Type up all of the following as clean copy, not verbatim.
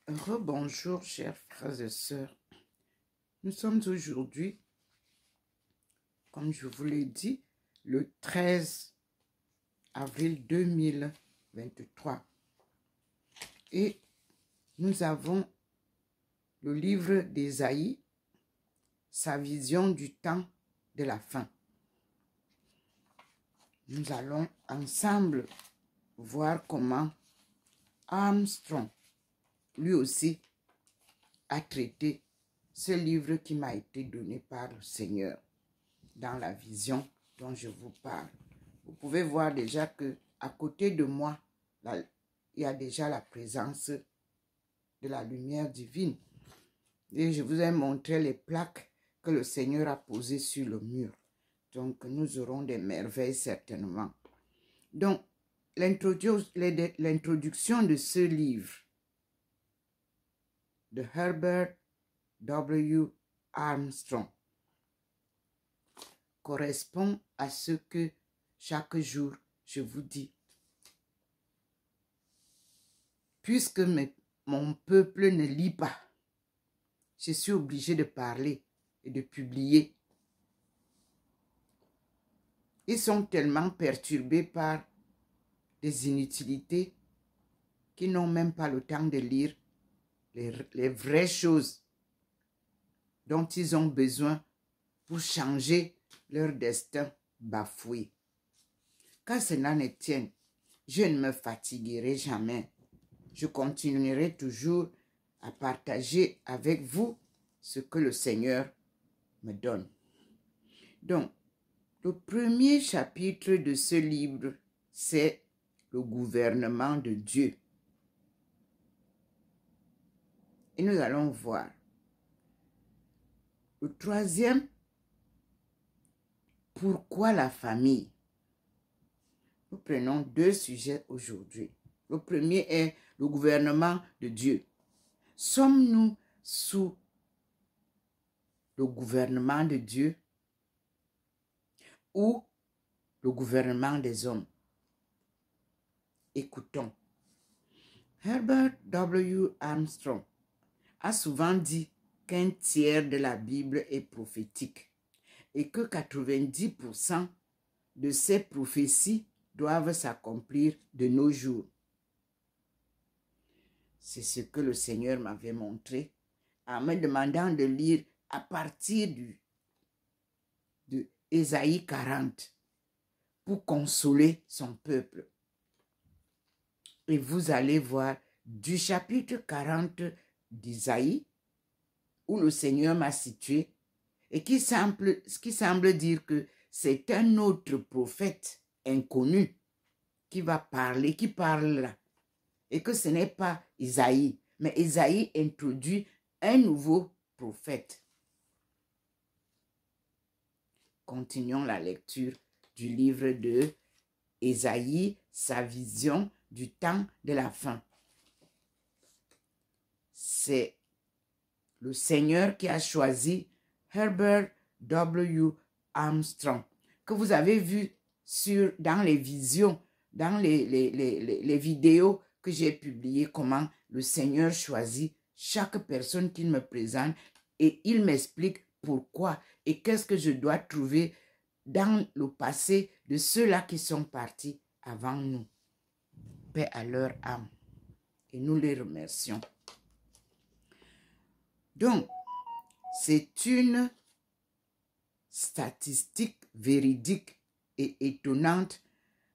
Rebonjour, chers frères et sœurs. Nous sommes aujourd'hui, comme je vous l'ai dit, le 13 avril 2023. Et nous avons le livre d'Ésaïe, sa vision du temps de la fin. Nous allons ensemble voir comment Armstrong, lui aussi, a traité ce livre qui m'a été donné par le Seigneur dans la vision dont je vous parle. Vous pouvez voir déjà que à côté de moi, il y a déjà la présence de la lumière divine. Et je vous ai montré les plaques que le Seigneur a posées sur le mur. Donc, nous aurons des merveilles certainement. Donc, l'introduction de ce livre de Herbert W. Armstrong correspond à ce que chaque jour je vous dis. Puisque mon peuple ne lit pas, je suis obligé de parler et de publier. Ils sont tellement perturbés par des inutilités qu'ils n'ont même pas le temps de lire les vraies choses dont ils ont besoin pour changer leur destin bafoué. Quand cela ne tienne, je ne me fatiguerai jamais. Je continuerai toujours à partager avec vous ce que le Seigneur me donne. Donc, le premier chapitre de ce livre, c'est le gouvernement de Dieu. Et nous allons voir. Le troisième, pourquoi la famille? Nous prenons deux sujets aujourd'hui. Le premier est le gouvernement de Dieu. Sommes-nous sous le gouvernement de Dieu ou le gouvernement des hommes? Écoutons. Herbert W. Armstrong a souvent dit qu'un tiers de la Bible est prophétique et que 90% de ces prophéties doivent s'accomplir de nos jours. C'est ce que le Seigneur m'avait montré en me demandant de lire à partir de Ésaïe 40 pour consoler son peuple. Et vous allez voir du chapitre 40 d'Ésaïe où le Seigneur m'a situé et qui semble dire que c'est un autre prophète inconnu qui va parler, qui parle là. Et que ce n'est pas Isaïe, mais Isaïe introduit un nouveau prophète. Continuons la lecture du livre de Ésaïe, sa vision du temps de la fin. C'est le Seigneur qui a choisi Herbert W. Armstrong, que vous avez vu dans les visions, dans les vidéos que j'ai publiées, comment le Seigneur choisit chaque personne qu'il me présente et il m'explique pourquoi et qu'est-ce que je dois trouver dans le passé de ceux-là qui sont partis avant nous. Paix à leur âme. Et nous les remercions. Donc, c'est une statistique véridique et étonnante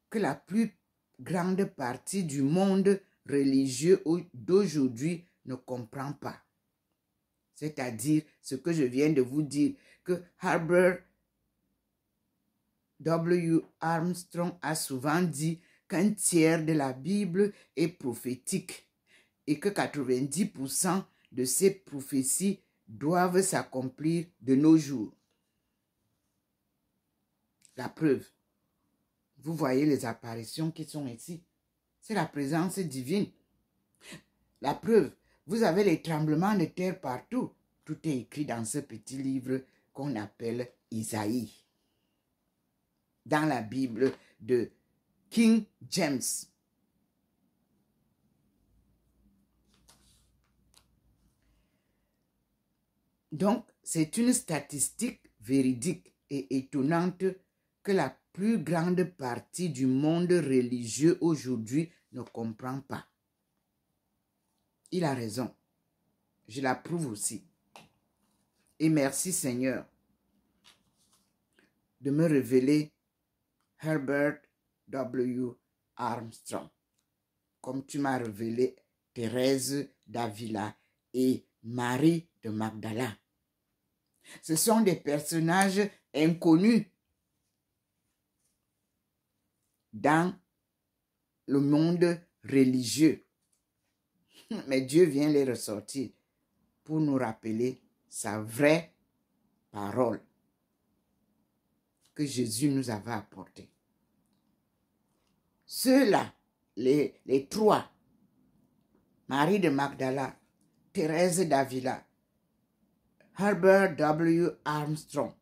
que la plus grande partie du monde religieux d'aujourd'hui ne comprend pas. C'est-à-dire ce que je viens de vous dire, que Herbert W. Armstrong a souvent dit qu'un tiers de la Bible est prophétique et que 90% de ces prophéties doivent s'accomplir de nos jours. La preuve, vous voyez les apparitions qui sont ici. C'est la présence divine. La preuve, vous avez les tremblements de terre partout. Tout est écrit dans ce petit livre qu'on appelle Isaïe. Dans la Bible de King James. Donc, c'est une statistique véridique et étonnante que la plus grande partie du monde religieux aujourd'hui ne comprend pas. Il a raison. Je l'approuve aussi. Et merci Seigneur de me révéler Herbert W. Armstrong, comme tu m'as révélé Thérèse d'Avila et Marie de Magdala. Ce sont des personnages inconnus dans le monde religieux. Mais Dieu vient les ressortir pour nous rappeler sa vraie parole que Jésus nous avait apportée. Ceux-là, les trois, Marie de Magdala, Thérèse d'Avila, Herbert W. Armstrong,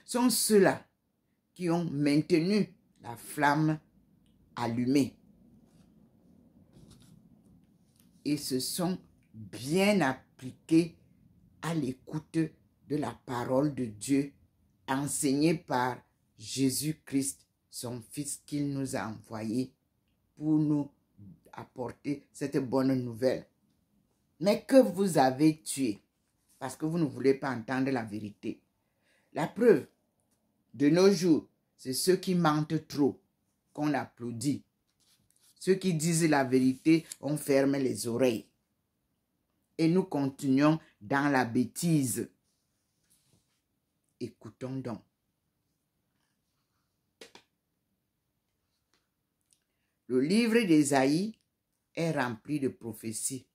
sont ceux-là qui ont maintenu la flamme allumée et se sont bien appliqués à l'écoute de la parole de Dieu enseignée par Jésus-Christ, son Fils qu'il nous a envoyé pour nous apporter cette bonne nouvelle. Mais que vous avez tué parce que vous ne voulez pas entendre la vérité. La preuve, de nos jours, c'est ceux qui mentent trop qu'on applaudit. Ceux qui disent la vérité, on ferme les oreilles. Et nous continuons dans la bêtise. Écoutons donc. Le livre d'Ésaïe est rempli de prophéties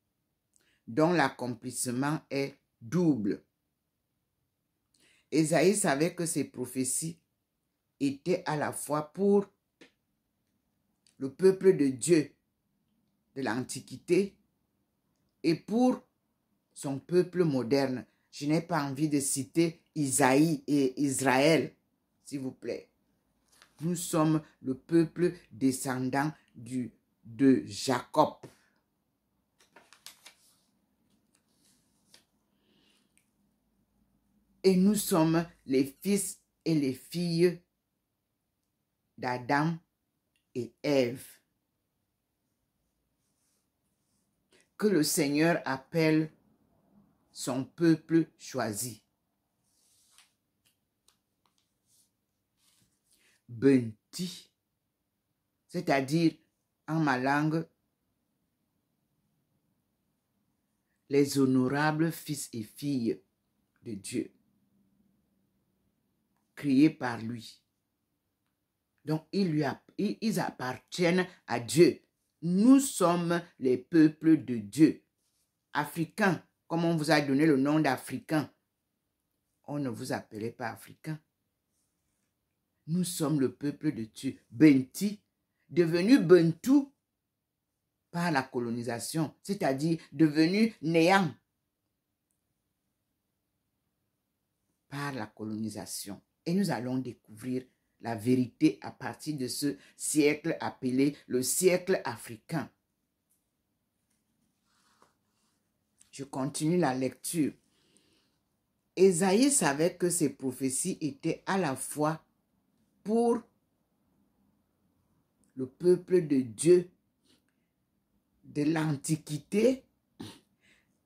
dont l'accomplissement est double. Ésaïe savait que ces prophéties étaient à la fois pour le peuple de Dieu de l'Antiquité et pour son peuple moderne. Je n'ai pas envie de citer Isaïe et Israël, s'il vous plaît. Nous sommes le peuple descendant de Jacob. Et nous sommes les fils et les filles d'Adam et Ève. Que le Seigneur appelle son peuple choisi. Benti, c'est-à-dire en ma langue, les honorables fils et filles de Dieu, créés par lui. Donc, ils appartiennent à Dieu. Nous sommes les peuples de Dieu. Africains, comme on vous a donné le nom d'Africain, on ne vous appelait pas Africain. Nous sommes le peuple de Dieu. Benti, devenu Bentou par la colonisation, c'est-à-dire devenu néant par la colonisation. Et nous allons découvrir la vérité à partir de ce siècle appelé le siècle africain. Je continue la lecture. Ésaïe savait que ces prophéties étaient à la fois pour le peuple de Dieu de l'Antiquité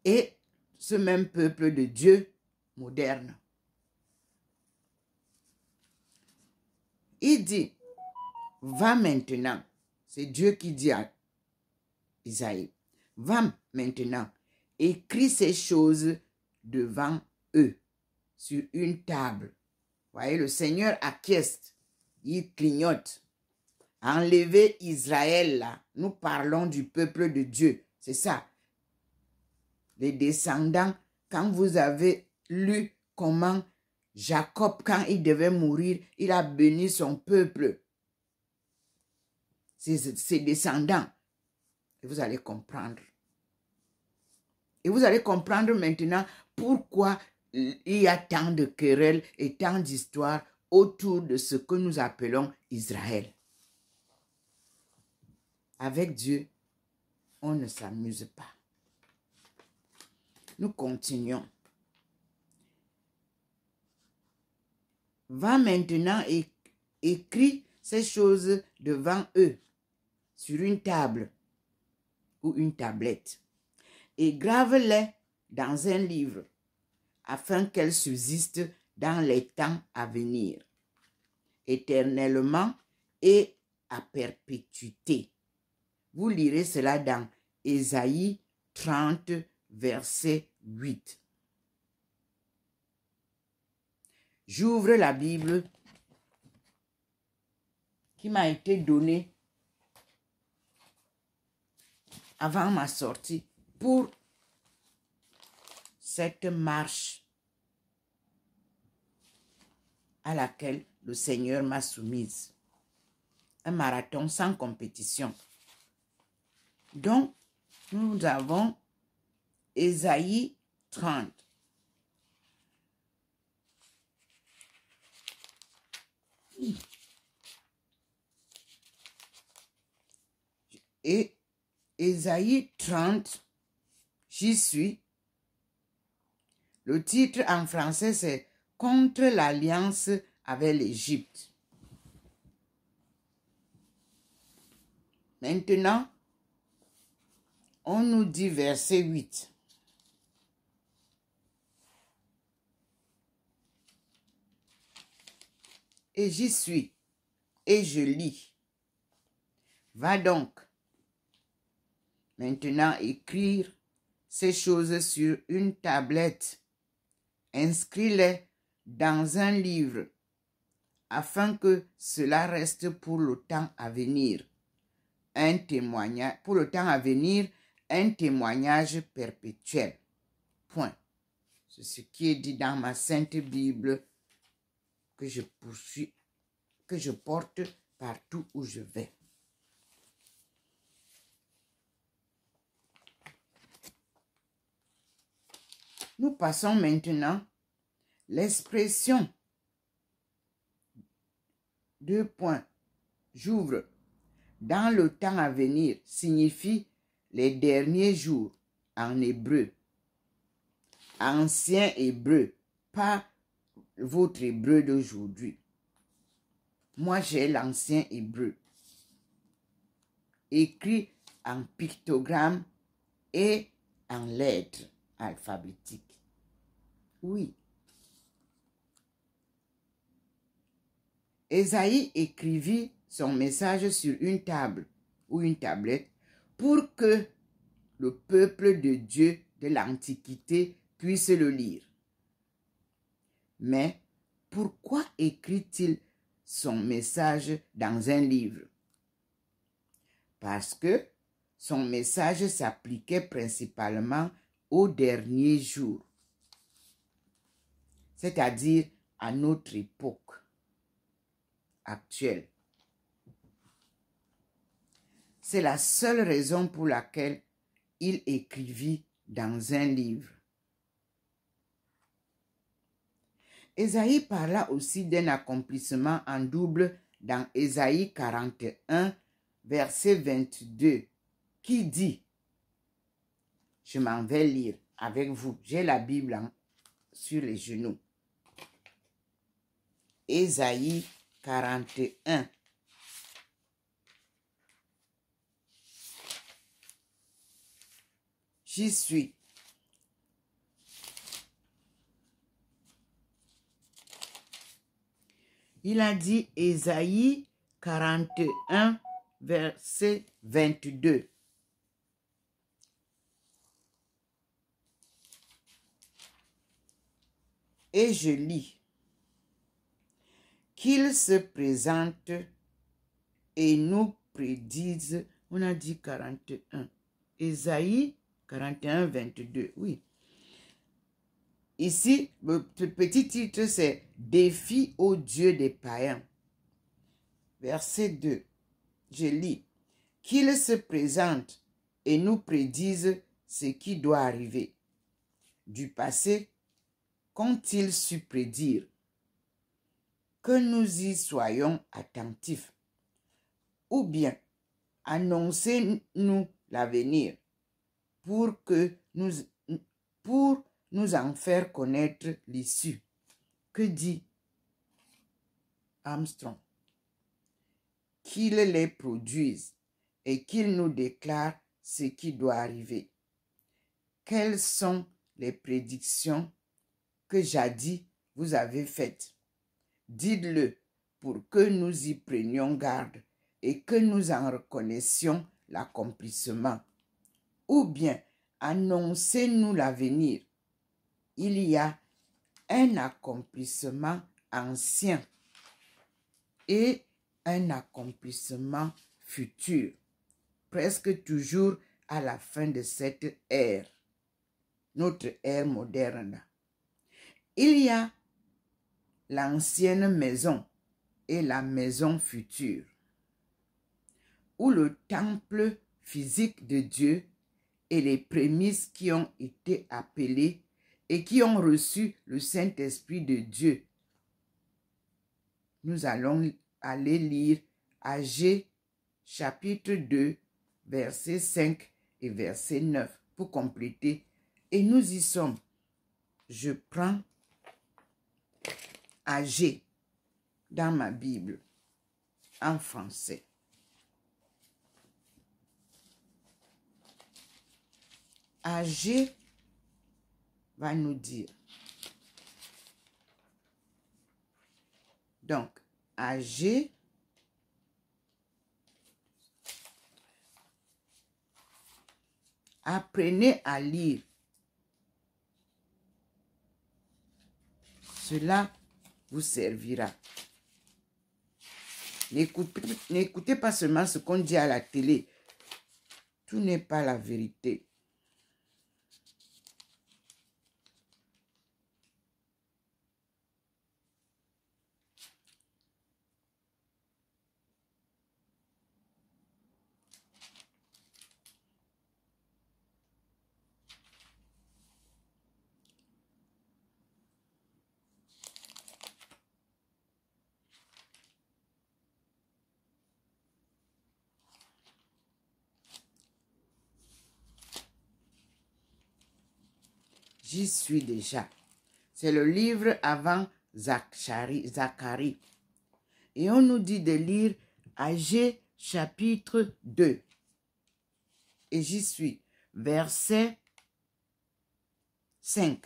et ce même peuple de Dieu moderne. Il dit, va maintenant, c'est Dieu qui dit à Isaïe, va maintenant, écris ces choses devant eux sur une table. Voyez, le Seigneur acquiesce, il clignote. Enlevez Israël là, nous parlons du peuple de Dieu, c'est ça. Les descendants, quand vous avez lu comment Jacob, quand il devait mourir, il a béni son peuple, ses descendants. Et vous allez comprendre. Et vous allez comprendre maintenant pourquoi il y a tant de querelles et tant d'histoires autour de ce que nous appelons Israël. Avec Dieu, on ne s'amuse pas. Nous continuons. va maintenant et écrit ces choses devant eux sur une table ou une tablette et grave-les dans un livre afin qu'elles subsistent dans les temps à venir, éternellement et à perpétuité. Vous lirez cela dans Ésaïe 30, verset 8. J'ouvre la Bible qui m'a été donnée avant ma sortie pour cette marche à laquelle le Seigneur m'a soumise. Un marathon sans compétition. Donc, nous avons Ésaïe 30. Et Ésaïe 30, j'y suis. Le titre en français, c'est « Contre l'alliance avec l'Égypte ». Maintenant, on nous dit verset 8. Et j'y suis, et je lis. Va donc maintenant écrire ces choses sur une tablette. Inscris-les dans un livre, afin que cela reste pour le temps à venir. Un témoignage, pour le temps à venir, un témoignage perpétuel. Point. C'est ce qui est dit dans ma Sainte Bible que je poursuis, que je porte partout où je vais. Nous passons maintenant l'expression deux points. J'ouvre. Dans le temps à venir signifie les derniers jours en hébreu. Ancien hébreu, pas votre hébreu d'aujourd'hui. Moi, j'ai l'ancien hébreu. Écrit en pictogramme et en lettres alphabétiques. Oui. Ésaïe écrivit son message sur une table ou une tablette pour que le peuple de Dieu de l'Antiquité puisse le lire. Mais pourquoi écrit-il son message dans un livre? Parce que son message s'appliquait principalement aux derniers jours, c'est-à-dire à notre époque actuelle. C'est la seule raison pour laquelle il écrivit dans un livre. Ésaïe parla aussi d'un accomplissement en double dans Ésaïe 41, verset 22, qui dit, je m'en vais lire avec vous, j'ai la Bible sur les genoux. Ésaïe 41. J'y suis. Il a dit Ésaïe 41, verset 22. Et je lis. Qu'il se présente et nous prédise. On a dit 41. Ésaïe 41, 22. Oui. Ici, le petit titre, c'est « Défi au Dieu des païens ». Verset 2. Je lis. « Qu'il se présente et nous prédise ce qui doit arriver. Du passé, qu'ont-ils su prédire? Que nous y soyons attentifs. Ou bien, annoncez-nous l'avenir pour nous en faire connaître l'issue. » Que dit Armstrong, qu'il les produise et qu'il nous déclare ce qui doit arriver. Quelles sont les prédictions que jadis vous avez faites? Dites-le pour que nous y prenions garde et que nous en reconnaissions l'accomplissement. Ou bien, annoncez-nous l'avenir. Il y a un accomplissement ancien et un accomplissement futur, presque toujours à la fin de cette ère, notre ère moderne. Il y a l'ancienne maison et la maison future, où le temple physique de Dieu et les prémices qui ont été appelées et qui ont reçu le Saint-Esprit de Dieu. Nous allons aller lire Agé chapitre 2, verset 5 et verset 9 pour compléter. Et nous y sommes. Je prends Agé dans ma Bible en français. Agé va nous dire. Donc, Agé apprenez à lire. Cela vous servira. N'écoutez pas seulement ce qu'on dit à la télé. Tout n'est pas la vérité. J'y suis déjà. C'est le livre avant Zacharie. Et on nous dit de lire Agé chapitre 2. Et j'y suis. Verset 5.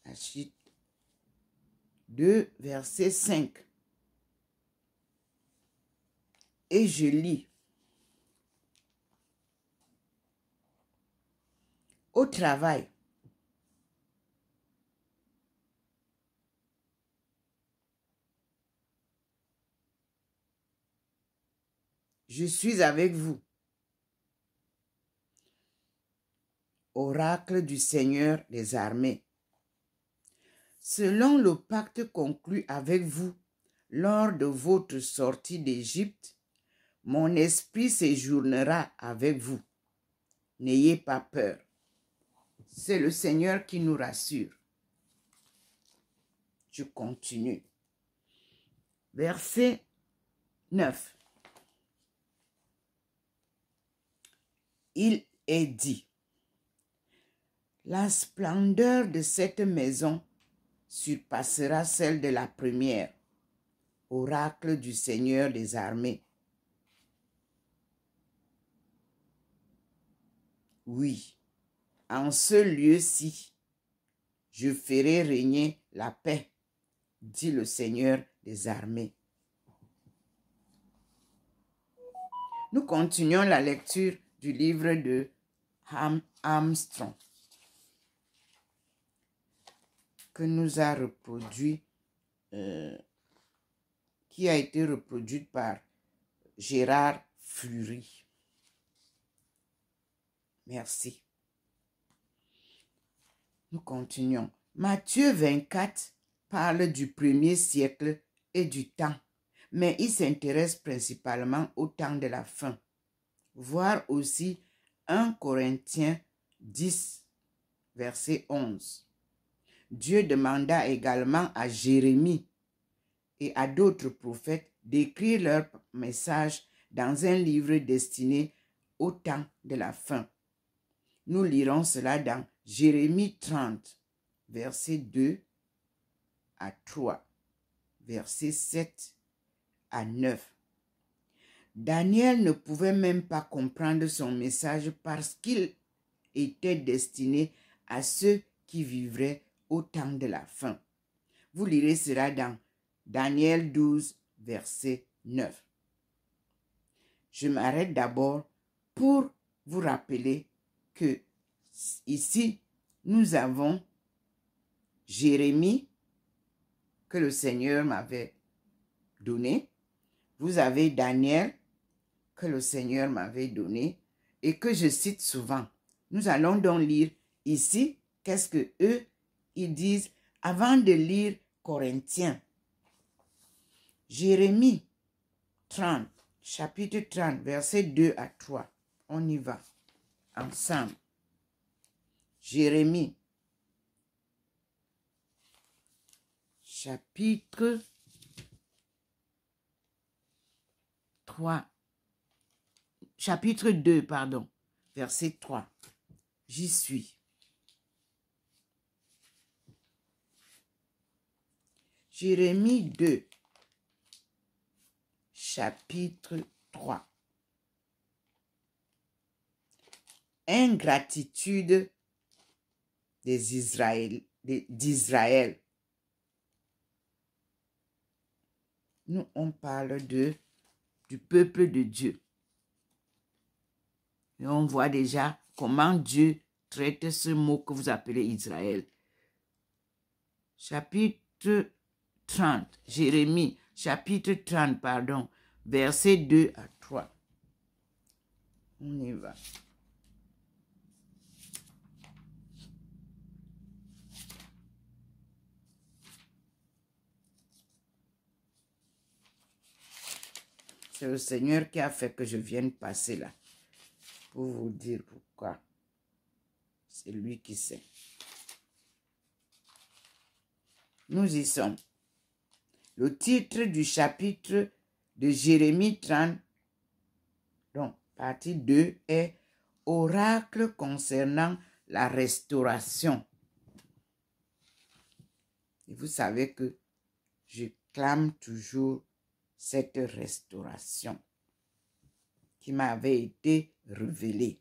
Agé 2, verset 5. Et je lis. Au travail, je suis avec vous. Oracle du Seigneur des armées. Selon le pacte conclu avec vous lors de votre sortie d'Égypte, mon esprit séjournera avec vous. N'ayez pas peur. C'est le Seigneur qui nous rassure. Je continue. Verset 9. Il est dit, la splendeur de cette maison surpassera celle de la première, oracle du Seigneur des armées. Oui, en ce lieu-ci, je ferai régner la paix, dit le Seigneur des armées. Nous continuons la lecture du livre de Armstrong, que nous a reproduit, qui a été reproduite par Gérard Fleury. Merci. Nous continuons. Matthieu 24 parle du premier siècle et du temps, mais il s'intéresse principalement au temps de la fin. Voir aussi 1 Corinthiens 10, verset 11. Dieu demanda également à Jérémie et à d'autres prophètes d'écrire leur message dans un livre destiné au temps de la fin. Nous lirons cela dans Jérémie 30, verset 2 à 3, verset 7 à 9. Daniel ne pouvait même pas comprendre son message parce qu'il était destiné à ceux qui vivraient au temps de la fin. Vous lirez cela dans Daniel 12, verset 9. Je m'arrête d'abord pour vous rappeler que ici, nous avons Jérémie que le Seigneur m'avait donné. Vous avez Daniel que le Seigneur m'avait donné et que je cite souvent. Nous allons donc lire ici qu'est-ce que eux, ils disent avant de lire Corinthiens. Jérémie 30, chapitre 30, versets 2 à 3. On y va ensemble. Jérémie, chapitre 3. Chapitre 2, pardon, verset 3. J'y suis. Jérémie 2, chapitre 3. Ingratitude d'Israël. Nous, on parle du peuple de Dieu. Et on voit déjà comment Dieu traite ce mot que vous appelez Israël. Chapitre 30, Jérémie, chapitre 30, pardon, versets 2 à 3. On y va. C'est le Seigneur qui a fait que je vienne passer là. Pour vous dire pourquoi. C'est lui qui sait. Nous y sommes. Le titre du chapitre de Jérémie 30, donc partie 2, est Oracle concernant la restauration. Et vous savez que je clame toujours cette restauration qui m'avait été révélée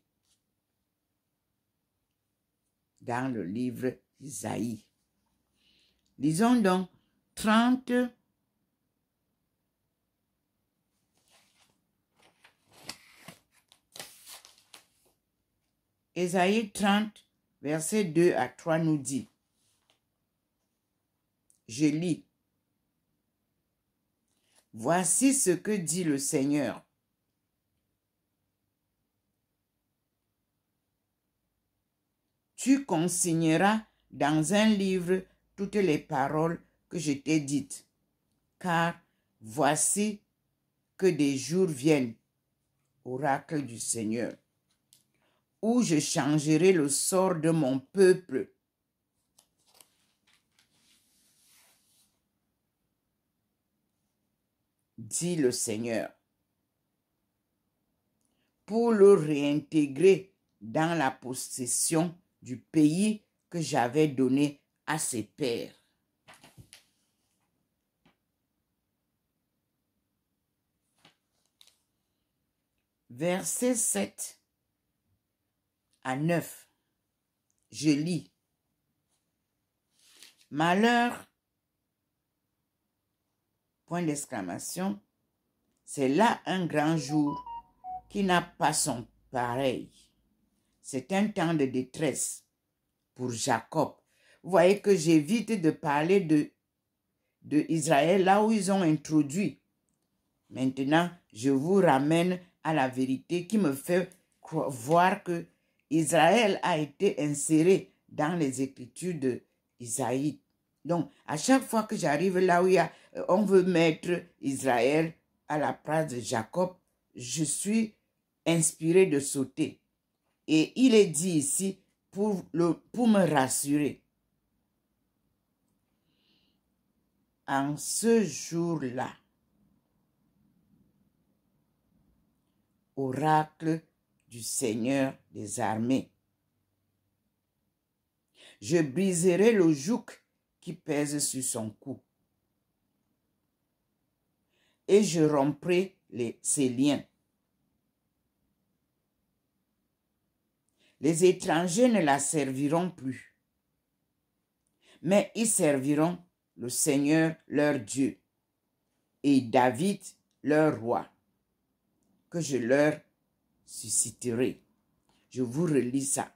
dans le livre d'Isaïe. Lisons donc 30. Ésaïe 30, verset 2 à 3 nous dit, je lis, « Voici ce que dit le Seigneur. Tu consigneras dans un livre toutes les paroles que je t'ai dites, car voici que des jours viennent, oracle du Seigneur, où je changerai le sort de mon peuple. Dit le Seigneur, pour le réintégrer dans la possession du pays que j'avais donné à ses pères. » Versets 7 à 9, je lis. « Malheur, point d'exclamation, c'est là un grand jour qui n'a pas son pareil. C'est un temps de détresse pour Jacob. » Vous voyez que j'évite de parler de Israël là où ils ont introduit. Maintenant, je vous ramène à la vérité qui me fait voir que Israël a été inséré dans les écritures d'Isaïe. Donc, à chaque fois que j'arrive là où on veut mettre Israël à la place de Jacob, je suis inspiré de sauter. Et il est dit ici pour me rassurer. En ce jour-là, oracle du Seigneur des armées, je briserai le joug qui pèse sur son cou. et je romprai ses liens. Les étrangers ne la serviront plus, mais ils serviront le Seigneur leur Dieu et David leur roi, que je leur susciterai. Je vous relis ça.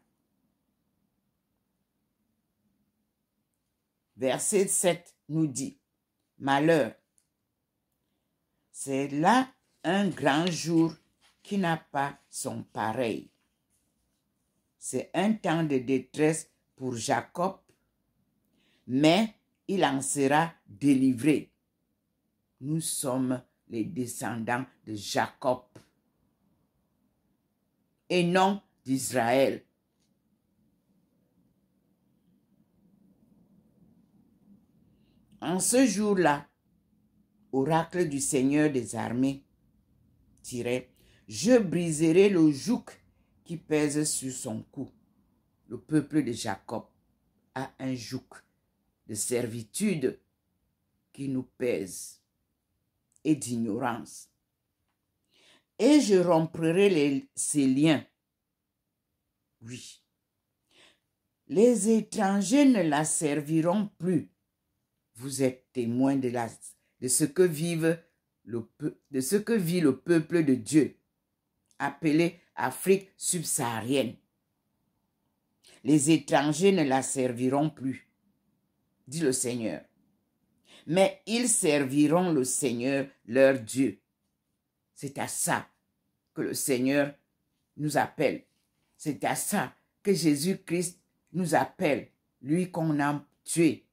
Verset 7 nous dit, « Malheur, c'est là un grand jour qui n'a pas son pareil. C'est un temps de détresse pour Jacob, mais il en sera délivré. Nous sommes les descendants de Jacob et non d'Israël. » En ce jour-là, oracle du Seigneur des armées, je briserai le joug qui pèse sur son cou. Le peuple de Jacob a un joug de servitude qui nous pèse et d'ignorance. Et je romprai ses liens. Oui. Les étrangers ne la serviront plus. Vous êtes témoins de ce que vit le peuple de Dieu, appelé Afrique subsaharienne. Les étrangers ne la serviront plus, dit le Seigneur. Mais ils serviront le Seigneur leur Dieu. C'est à ça que le Seigneur nous appelle. C'est à ça que Jésus-Christ nous appelle, lui qu'on a tué,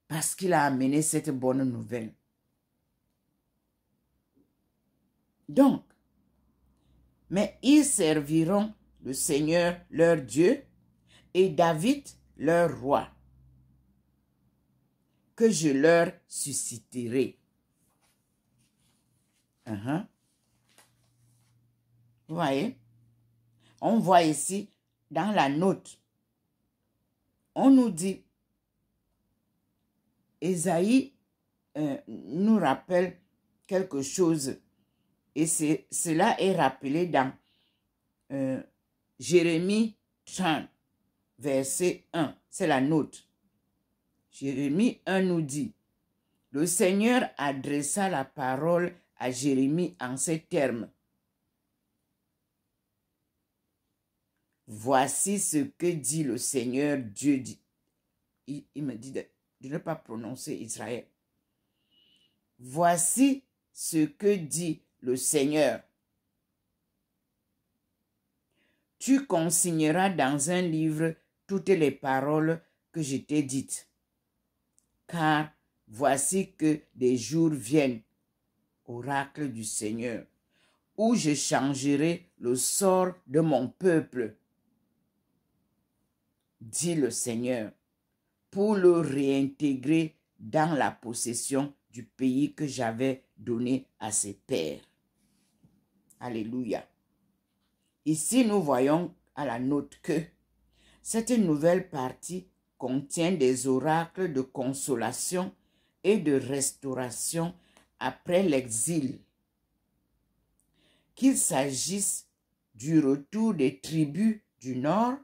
parce qu'il a amené cette bonne nouvelle. Donc, mais ils serviront le Seigneur leur Dieu et David leur roi, que je leur susciterai. Vous voyez? On voit ici dans la note, on nous dit, Ésaïe nous rappelle quelque chose et cela est rappelé dans Jérémie 30, verset 1, c'est la note. Jérémie 1 nous dit, « Le Seigneur adressa la parole à Jérémie en ces termes. Voici ce que dit le Seigneur Dieu. » Il me dit de ne pas prononcer Israël. Voici ce que dit le Seigneur. Tu consigneras dans un livre toutes les paroles que je t'ai dites. Car voici que des jours viennent, oracle du Seigneur, où je changerai le sort de mon peuple, dit le Seigneur, pour le réintégrer dans la possession du pays que j'avais donné à ses pères. Alléluia. Ici, nous voyons à la note que cette nouvelle partie contient des oracles de consolation et de restauration après l'exil. Qu'il s'agisse du retour des tribus du nord,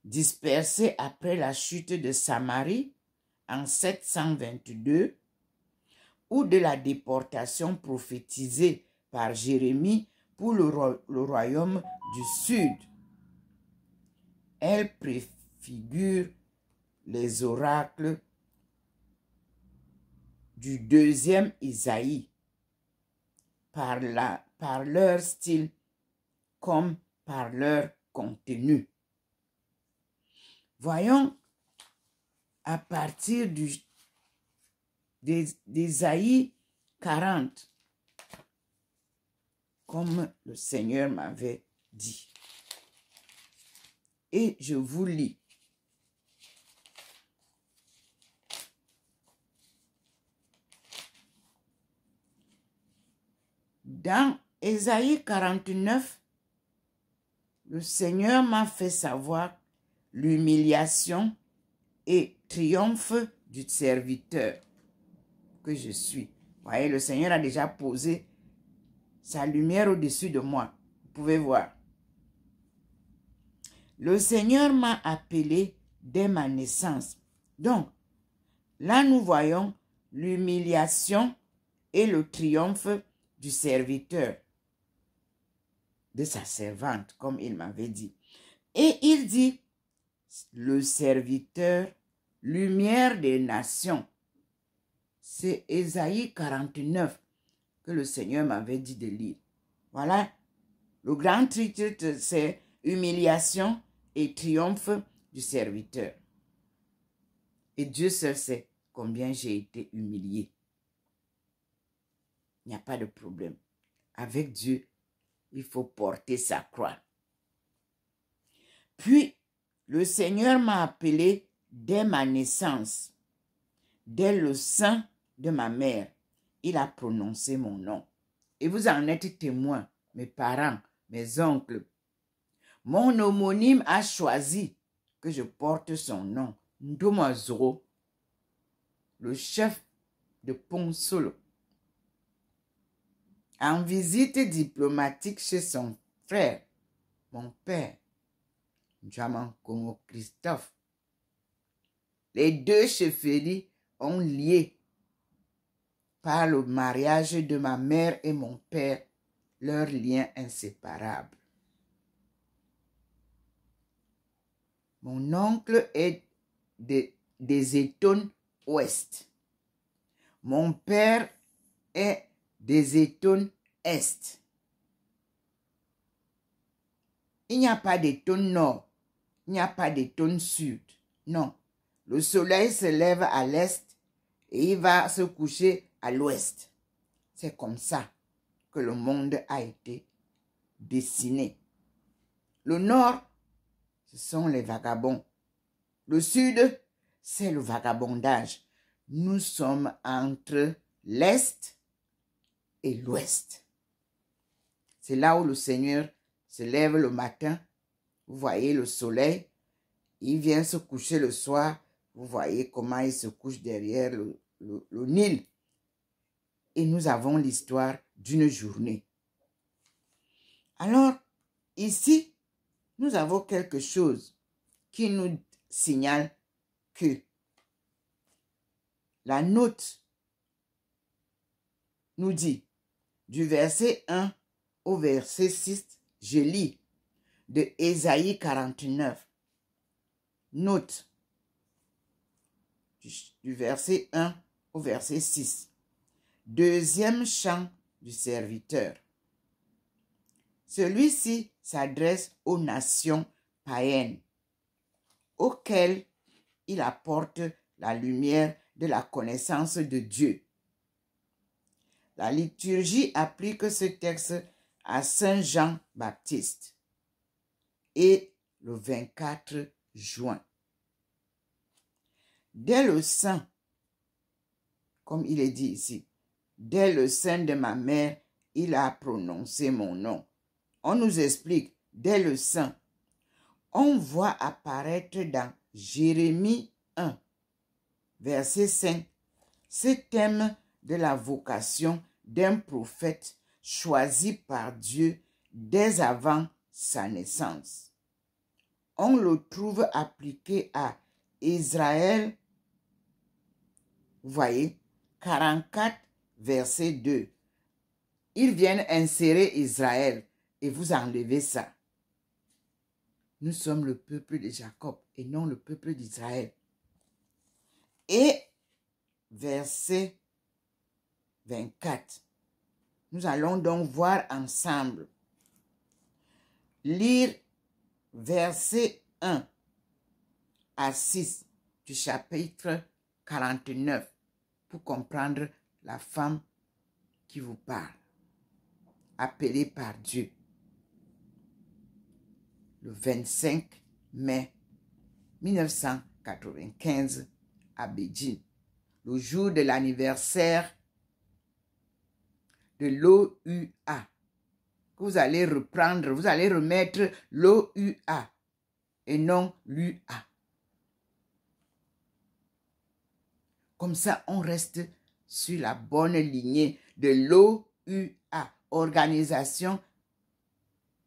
dispersées après la chute de Samarie en 722, ou de la déportation prophétisée par Jérémie pour le royaume du sud. Elle préfigure les oracles du deuxième Isaïe par leur style comme par leur contenu. Voyons à partir d'Isaïe 40, comme le Seigneur m'avait dit. Et je vous lis. Dans Ésaïe 49, le Seigneur m'a fait savoir l'humiliation et triomphe du serviteur que je suis. Voyez, le Seigneur a déjà posé sa lumière au-dessus de moi. Vous pouvez voir. Le Seigneur m'a appelé dès ma naissance. Donc, là nous voyons l'humiliation et le triomphe du serviteur, de sa servante, comme il m'avait dit. Et il dit, le serviteur, lumière des nations. C'est Ésaïe 49 que le Seigneur m'avait dit de lire. Voilà, le grand titre, c'est humiliation et triomphe du serviteur. Et Dieu seul sait combien j'ai été humilié. Il n'y a pas de problème. Avec Dieu, il faut porter sa croix. Puis, le Seigneur m'a appelé dès ma naissance. Dès le sein de ma mère, il a prononcé mon nom. Et vous en êtes témoins, mes parents, mes oncles. Mon homonyme a choisi que je porte son nom. Ndomazoro, le chef de Ponsolo. En visite diplomatique chez son frère, mon père, Njaman Kongo Christophe. Les deux chefferies ont lié par le mariage de ma mère et mon père, leur lien inséparable. Mon oncle est des Étones ouest. Mon père est des Étones est. Il n'y a pas d'Étone nord, il n'y a pas d'Étone sud. Non, le soleil se lève à l'est et il va se coucher à l'ouest. C'est comme ça que le monde a été dessiné. Le nord, ce sont les vagabonds. Le sud, c'est le vagabondage. Nous sommes entre l'est et l'ouest. C'est là où le Seigneur se lève le matin. Vous voyez le soleil. Il vient se coucher le soir. Vous voyez comment il se couche derrière le Nil. Et nous avons l'histoire d'une journée. Alors, ici, nous avons quelque chose qui nous signale que la note nous dit, du verset 1 au verset 6, je lis, de Ésaïe 49. Note, du verset 1 au verset 6. Deuxième chant du serviteur. Celui-ci s'adresse aux nations païennes, auxquelles il apporte la lumière de la connaissance de Dieu. La liturgie applique ce texte à Saint Jean-Baptiste et le 24 juin. Dès le sein, comme il est dit ici, dès le sein de ma mère, il a prononcé mon nom. On nous explique, dès le sein, on voit apparaître dans Jérémie 1, verset 5, ce thème de la vocation d'un prophète choisi par Dieu dès avant sa naissance. On le trouve appliqué à Israël, vous voyez, 44, verset 2. Ils viennent insérer Israël et vous enlevez ça. Nous sommes le peuple de Jacob et non le peuple d'Israël. Et verset 24. Nous allons donc voir ensemble. Lire verset 1 à 6 du chapitre 49 pour comprendre la femme qui vous parle, appelée par Dieu. Le 25 mai 1995 à Beijing, le jour de l'anniversaire de l'OUA. Vous allez reprendre, vous allez remettre l'OUA et non l'UA. Comme ça, on reste sur la bonne lignée de l'OUA, Organisation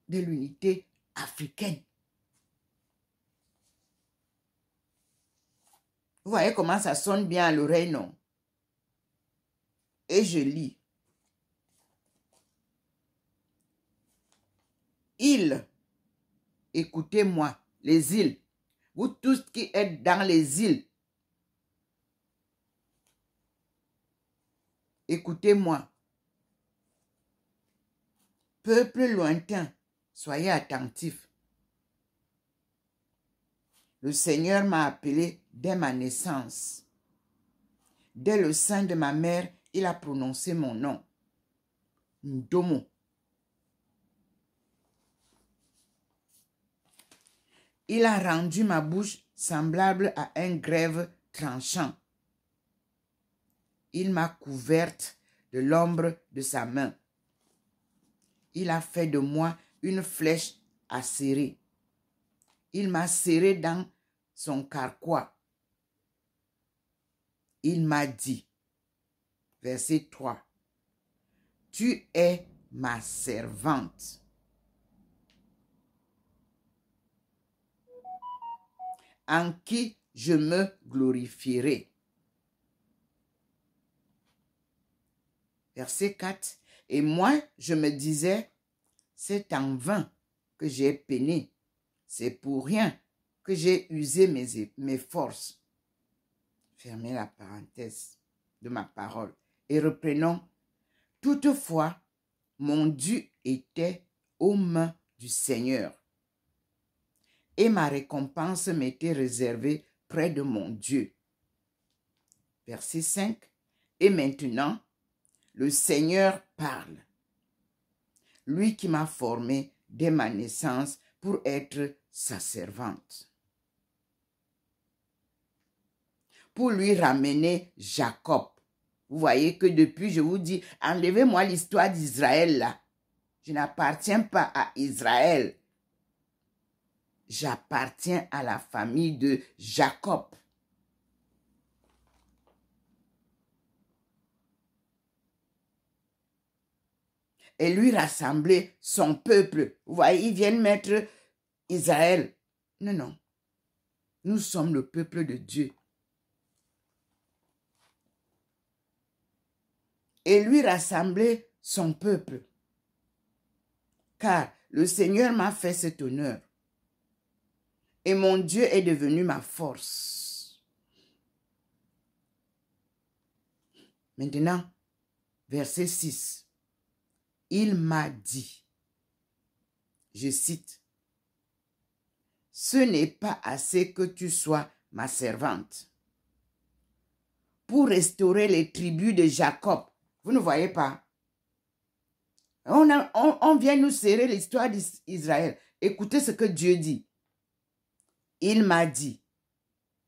de l'Unité africaine. Vous voyez comment ça sonne bien à l'oreille, non? Et je lis. Îles, écoutez-moi, les îles, vous tous qui êtes dans les îles, écoutez-moi. Peuple lointain, soyez attentifs. Le Seigneur m'a appelé dès ma naissance. Dès le sein de ma mère, il a prononcé mon nom. Ndomo. Il a rendu ma bouche semblable à un glaive tranchant. Il m'a couverte de l'ombre de sa main. Il a fait de moi une flèche acérée. Il m'a serré dans son carquois. Il m'a dit, verset 3, tu es ma servante. En qui je me glorifierai. Verset 4. Et moi, je me disais, c'est en vain que j'ai peiné. C'est pour rien que j'ai usé mes forces. Fermez la parenthèse de ma parole. Et reprenons. Toutefois, mon dû était aux mains du Seigneur. Et ma récompense m'était réservée près de mon Dieu. Verset 5. Et maintenant, le Seigneur parle. Lui qui m'a formé dès ma naissance pour être sa servante. Pour lui ramener Jacob. Vous voyez que depuis, je vous dis, enlevez-moi l'histoire d'Israël là. Je n'appartiens pas à Israël. J'appartiens à la famille de Jacob. Et lui rassembler son peuple. Vous voyez, ils viennent mettre Israël. Non, non. Nous sommes le peuple de Dieu. Et lui rassembler son peuple. Car le Seigneur m'a fait cet honneur. Et mon Dieu est devenu ma force. Maintenant, verset 6. Il m'a dit, je cite, « Ce n'est pas assez que tu sois ma servante. Pour restaurer les tribus de Jacob. » Vous ne voyez pas? On vient nous serrer l'histoire d'Israël. Écoutez ce que Dieu dit. Il m'a dit,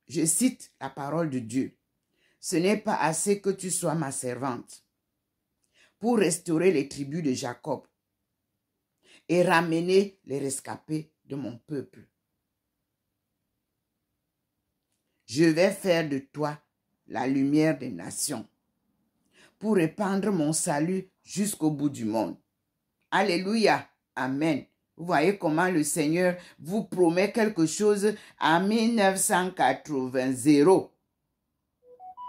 je cite la parole de Dieu, « Ce n'est pas assez que tu sois ma servante pour restaurer les tribus de Jacob et ramener les rescapés de mon peuple. Je vais faire de toi la lumière des nations pour répandre mon salut jusqu'au bout du monde. » Alléluia. Amen. Vous voyez comment le Seigneur vous promet quelque chose en 1980.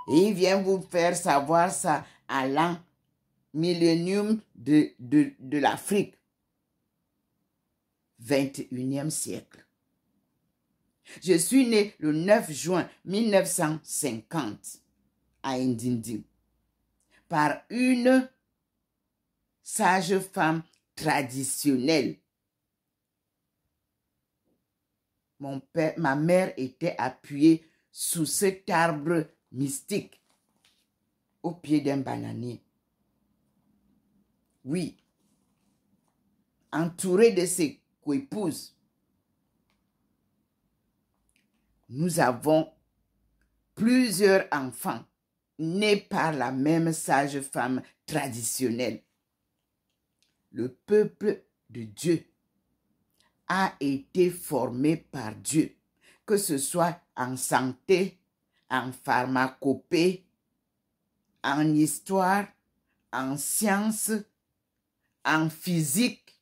Et il vient vous faire savoir ça à l'an millénium de l'Afrique. 21e siècle. Je suis né le 9 juin 1950 à Ndindi par une sage-femme traditionnelle. Ma mère était appuyée sous cet arbre mystique au pied d'un bananier. Oui, entourée de ses coépouses, nous avons plusieurs enfants nés par la même sage-femme traditionnelle. Le peuple de Dieu a été formé par Dieu, que ce soit en santé, en pharmacopée, en histoire, en sciences, en physique.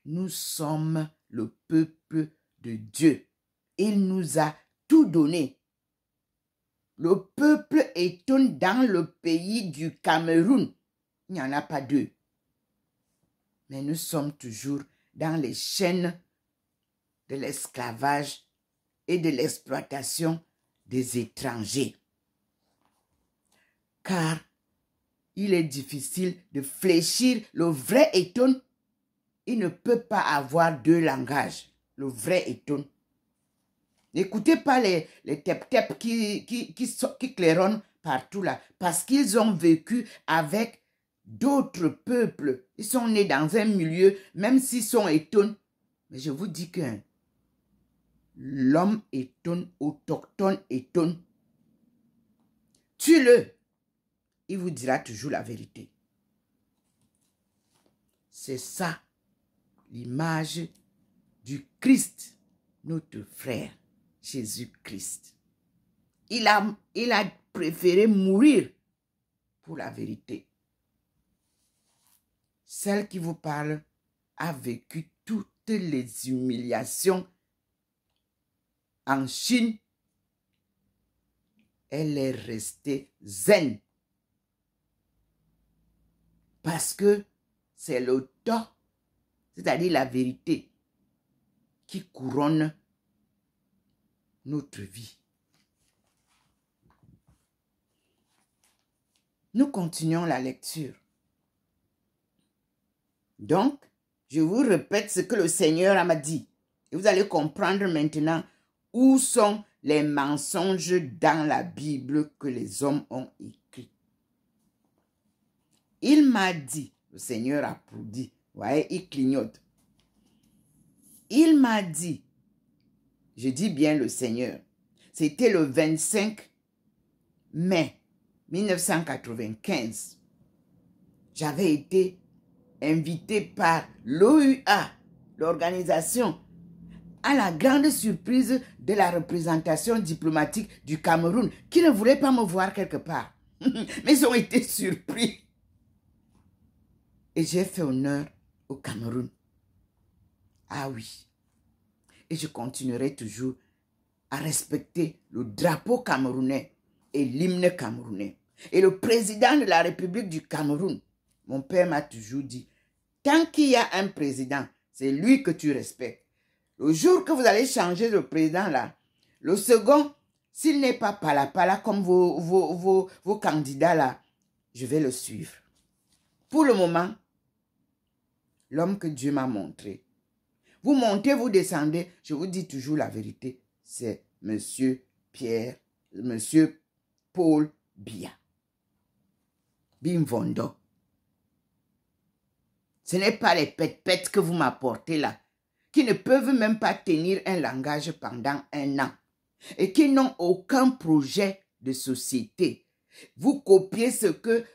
Nous sommes le peuple de Dieu. Il nous a tout donné. Le peuple étonne dans le pays du Cameroun. Il n'y en a pas deux. Mais nous sommes toujours dans les chaînes de l'esclavage et de l'exploitation des étrangers. Car il est difficile de fléchir le vrai Éton. Il ne peut pas avoir deux langages. Le vrai Éton. N'écoutez pas les tep-tep qui claironnent partout là. Parce qu'ils ont vécu avec d'autres peuples. Ils sont nés dans un milieu, même s'ils sont Éton. Mais je vous dis que l'homme Éton, autochtone Éton, tue-le. Il vous dira toujours la vérité. C'est ça, l'image du Christ, notre frère, Jésus-Christ. Il a préféré mourir pour la vérité. Celle qui vous parle a vécu toutes les humiliations en Chine. Elle est restée zen. Parce que c'est le temps, c'est-à-dire la vérité, qui couronne notre vie. Nous continuons la lecture. Donc, je vous répète ce que le Seigneur m'a dit. Et vous allez comprendre maintenant où sont les mensonges dans la Bible que les hommes ont écrits. Il m'a dit, le Seigneur a dit, vous voyez, il clignote. Il m'a dit, je dis bien le Seigneur, c'était le 25 mai 1995. J'avais été invité par l'OUA, l'organisation, à la grande surprise de la représentation diplomatique du Cameroun, qui ne voulait pas me voir quelque part. Mais ils ont été surpris. Et j'ai fait honneur au Cameroun. Ah oui. Et je continuerai toujours à respecter le drapeau camerounais et l'hymne camerounais. Et le président de la République du Cameroun, mon père m'a toujours dit, tant qu'il y a un président, c'est lui que tu respectes. Le jour que vous allez changer le président là, le second, s'il n'est pas pala comme vos candidats là, je vais le suivre. Pour le moment, l'homme que Dieu m'a montré. Vous montez, vous descendez, je vous dis toujours la vérité. C'est Monsieur Paul Biya. Bimvondo. Ce n'est pas les pètes que vous m'apportez là, qui ne peuvent même pas tenir un langage pendant un an et qui n'ont aucun projet de société. Vous copiez ce que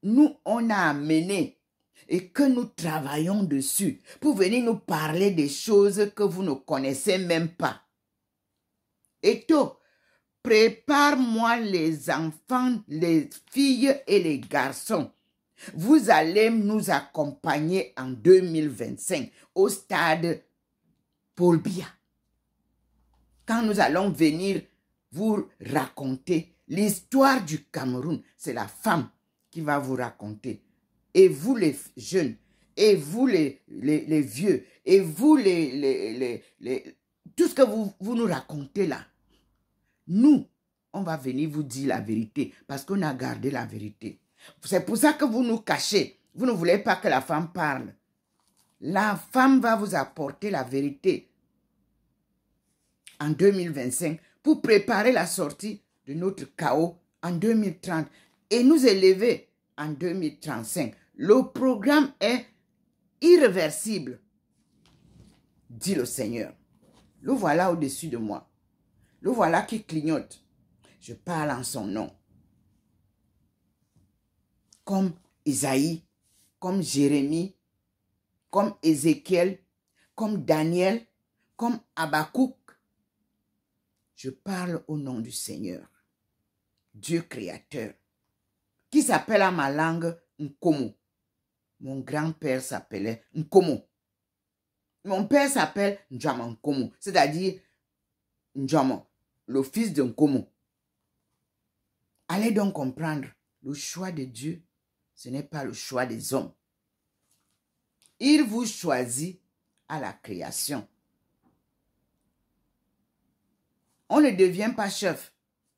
nous, on a amené et que nous travaillons dessus pour venir nous parler des choses que vous ne connaissez même pas. Eto, prépare-moi les enfants, les filles et les garçons. Vous allez nous accompagner en 2025 au stade Paul Biya. Quand nous allons venir vous raconter l'histoire du Cameroun, c'est la femme qui va vous raconter. Et vous les jeunes, et vous les vieux, et vous tout ce que vous nous racontez là, nous, on va venir vous dire la vérité parce qu'on a gardé la vérité. C'est pour ça que vous nous cachez. Vous ne voulez pas que la femme parle. La femme va vous apporter la vérité en 2025 pour préparer la sortie de notre chaos en 2030 et nous élever en 2035. Le programme est irréversible, dit le Seigneur. Le voilà au-dessus de moi. Le voilà qui clignote. Je parle en son nom. Comme Isaïe, comme Jérémie, comme Ézéchiel, comme Daniel, comme Habakkuk. Je parle au nom du Seigneur. Dieu créateur, qui s'appelle à ma langue Nkomo. Mon grand-père s'appelait Nkomo. Mon père s'appelle Njama Nkomo, c'est-à-dire Njama, le fils de Nkomo. Allez donc comprendre, le choix de Dieu, ce n'est pas le choix des hommes. Il vous choisit à la création. On ne devient pas chef,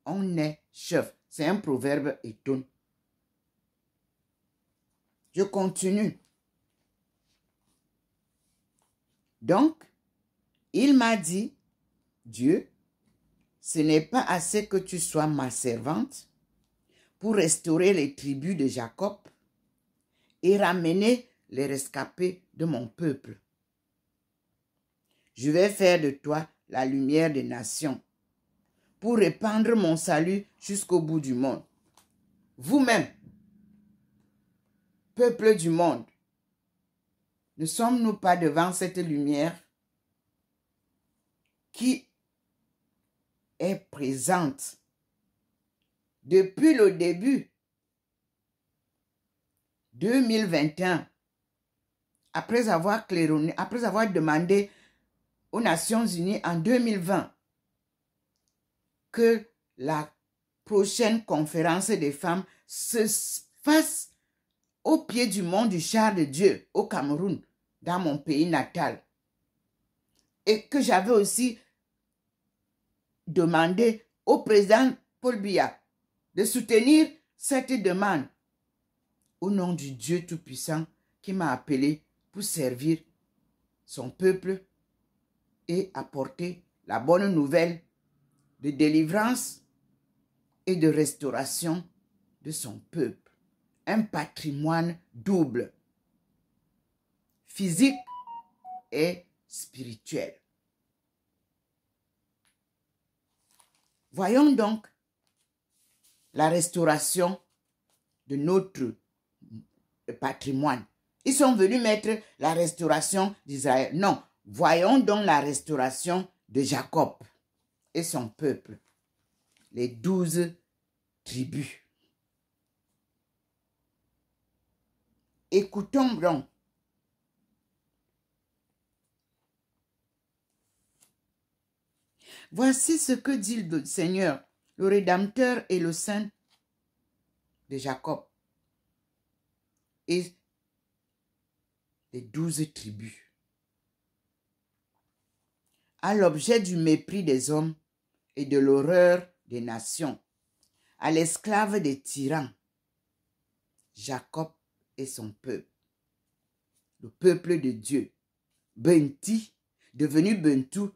on est chef. C'est un proverbe étonnant. Je continue. Donc, il m'a dit, Dieu, ce n'est pas assez que tu sois ma servante pour restaurer les tribus de Jacob et ramener les rescapés de mon peuple. Je vais faire de toi la lumière des nations pour répandre mon salut jusqu'au bout du monde. Vous-même, peuple du monde, ne sommes-nous pas devant cette lumière qui est présente depuis le début 2021, après avoir claironné, après avoir demandé aux Nations Unies en 2020 que la prochaine conférence des femmes se fasse au pied du mont du char de Dieu, au Cameroun, dans mon pays natal. Et que j'avais aussi demandé au président Paul Biya de soutenir cette demande au nom du Dieu Tout-Puissant qui m'a appelé pour servir son peuple et apporter la bonne nouvelle de délivrance et de restauration de son peuple. Un patrimoine double, physique et spirituel. Voyons donc la restauration de notre patrimoine. Ils sont venus mettre la restauration d'Israël. Non, voyons donc la restauration de Jacob et son peuple, les 12 tribus. Écoutons donc. Voici ce que dit le Seigneur, le Rédempteur et le Saint de Jacob et les 12 tribus. À l'objet du mépris des hommes et de l'horreur des nations, à l'esclave des tyrans, Jacob et son peuple, le peuple de Dieu, Benti, devenu Bentou,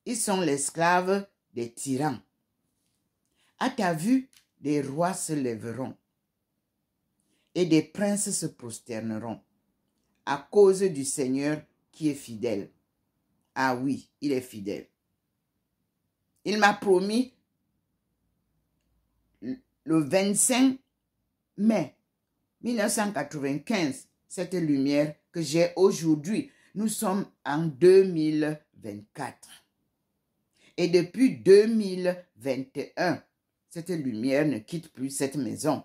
ils sont l'esclave des tyrans. À ta vue, des rois se lèveront et des princes se prosterneront à cause du Seigneur qui est fidèle. Ah oui, il est fidèle. Il m'a promis le 25 mai 1995 cette lumière que j'ai aujourd'hui. Nous sommes en 2024. Et depuis 2021, cette lumière ne quitte plus cette maison.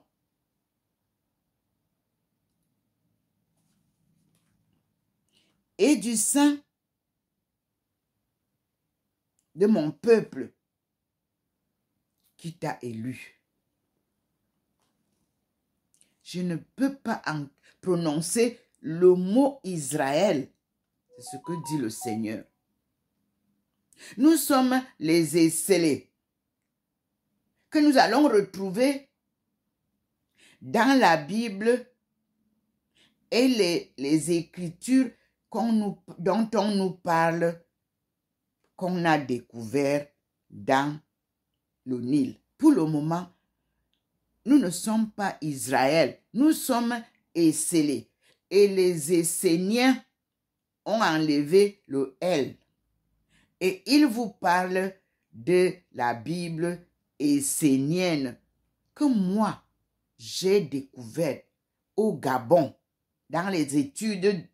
Et du sein de mon peuple qui t'a élu. Je ne peux pas en prononcer le mot Israël. C'est ce que dit le Seigneur. Nous sommes les esselés que nous allons retrouver dans la Bible et les Écritures dont on nous parle, qu'on a découvert dans le Nil. Pour le moment, nous ne sommes pas Israël, nous sommes esselés. Et les Esséniens ont enlevé le L. Et ils vous parlent de la Bible essénienne que moi, j'ai découverte au Gabon, dans les études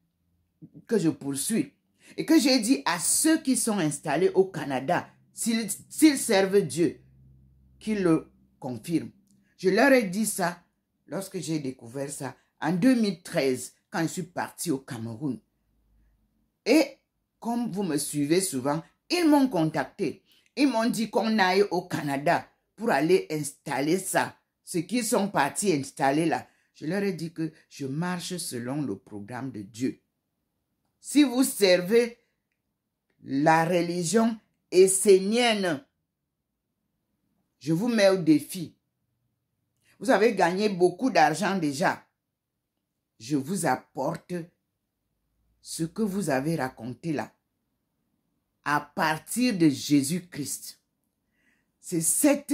que je poursuis. Et que j'ai dit à ceux qui sont installés au Canada, s'ils servent Dieu, qu'ils le confirment. Je leur ai dit ça lorsque j'ai découvert ça en 2013, quand je suis partie au Cameroun. Et comme vous me suivez souvent, ils m'ont contacté. Ils m'ont dit qu'on aille au Canada pour aller installer ça. Ce qu'ils sont partis installer là. Je leur ai dit que je marche selon le programme de Dieu. Si vous servez la religion essénienne, je vous mets au défi. Vous avez gagné beaucoup d'argent déjà. Je vous apporte ce que vous avez raconté là. À partir de Jésus-Christ. C'est cette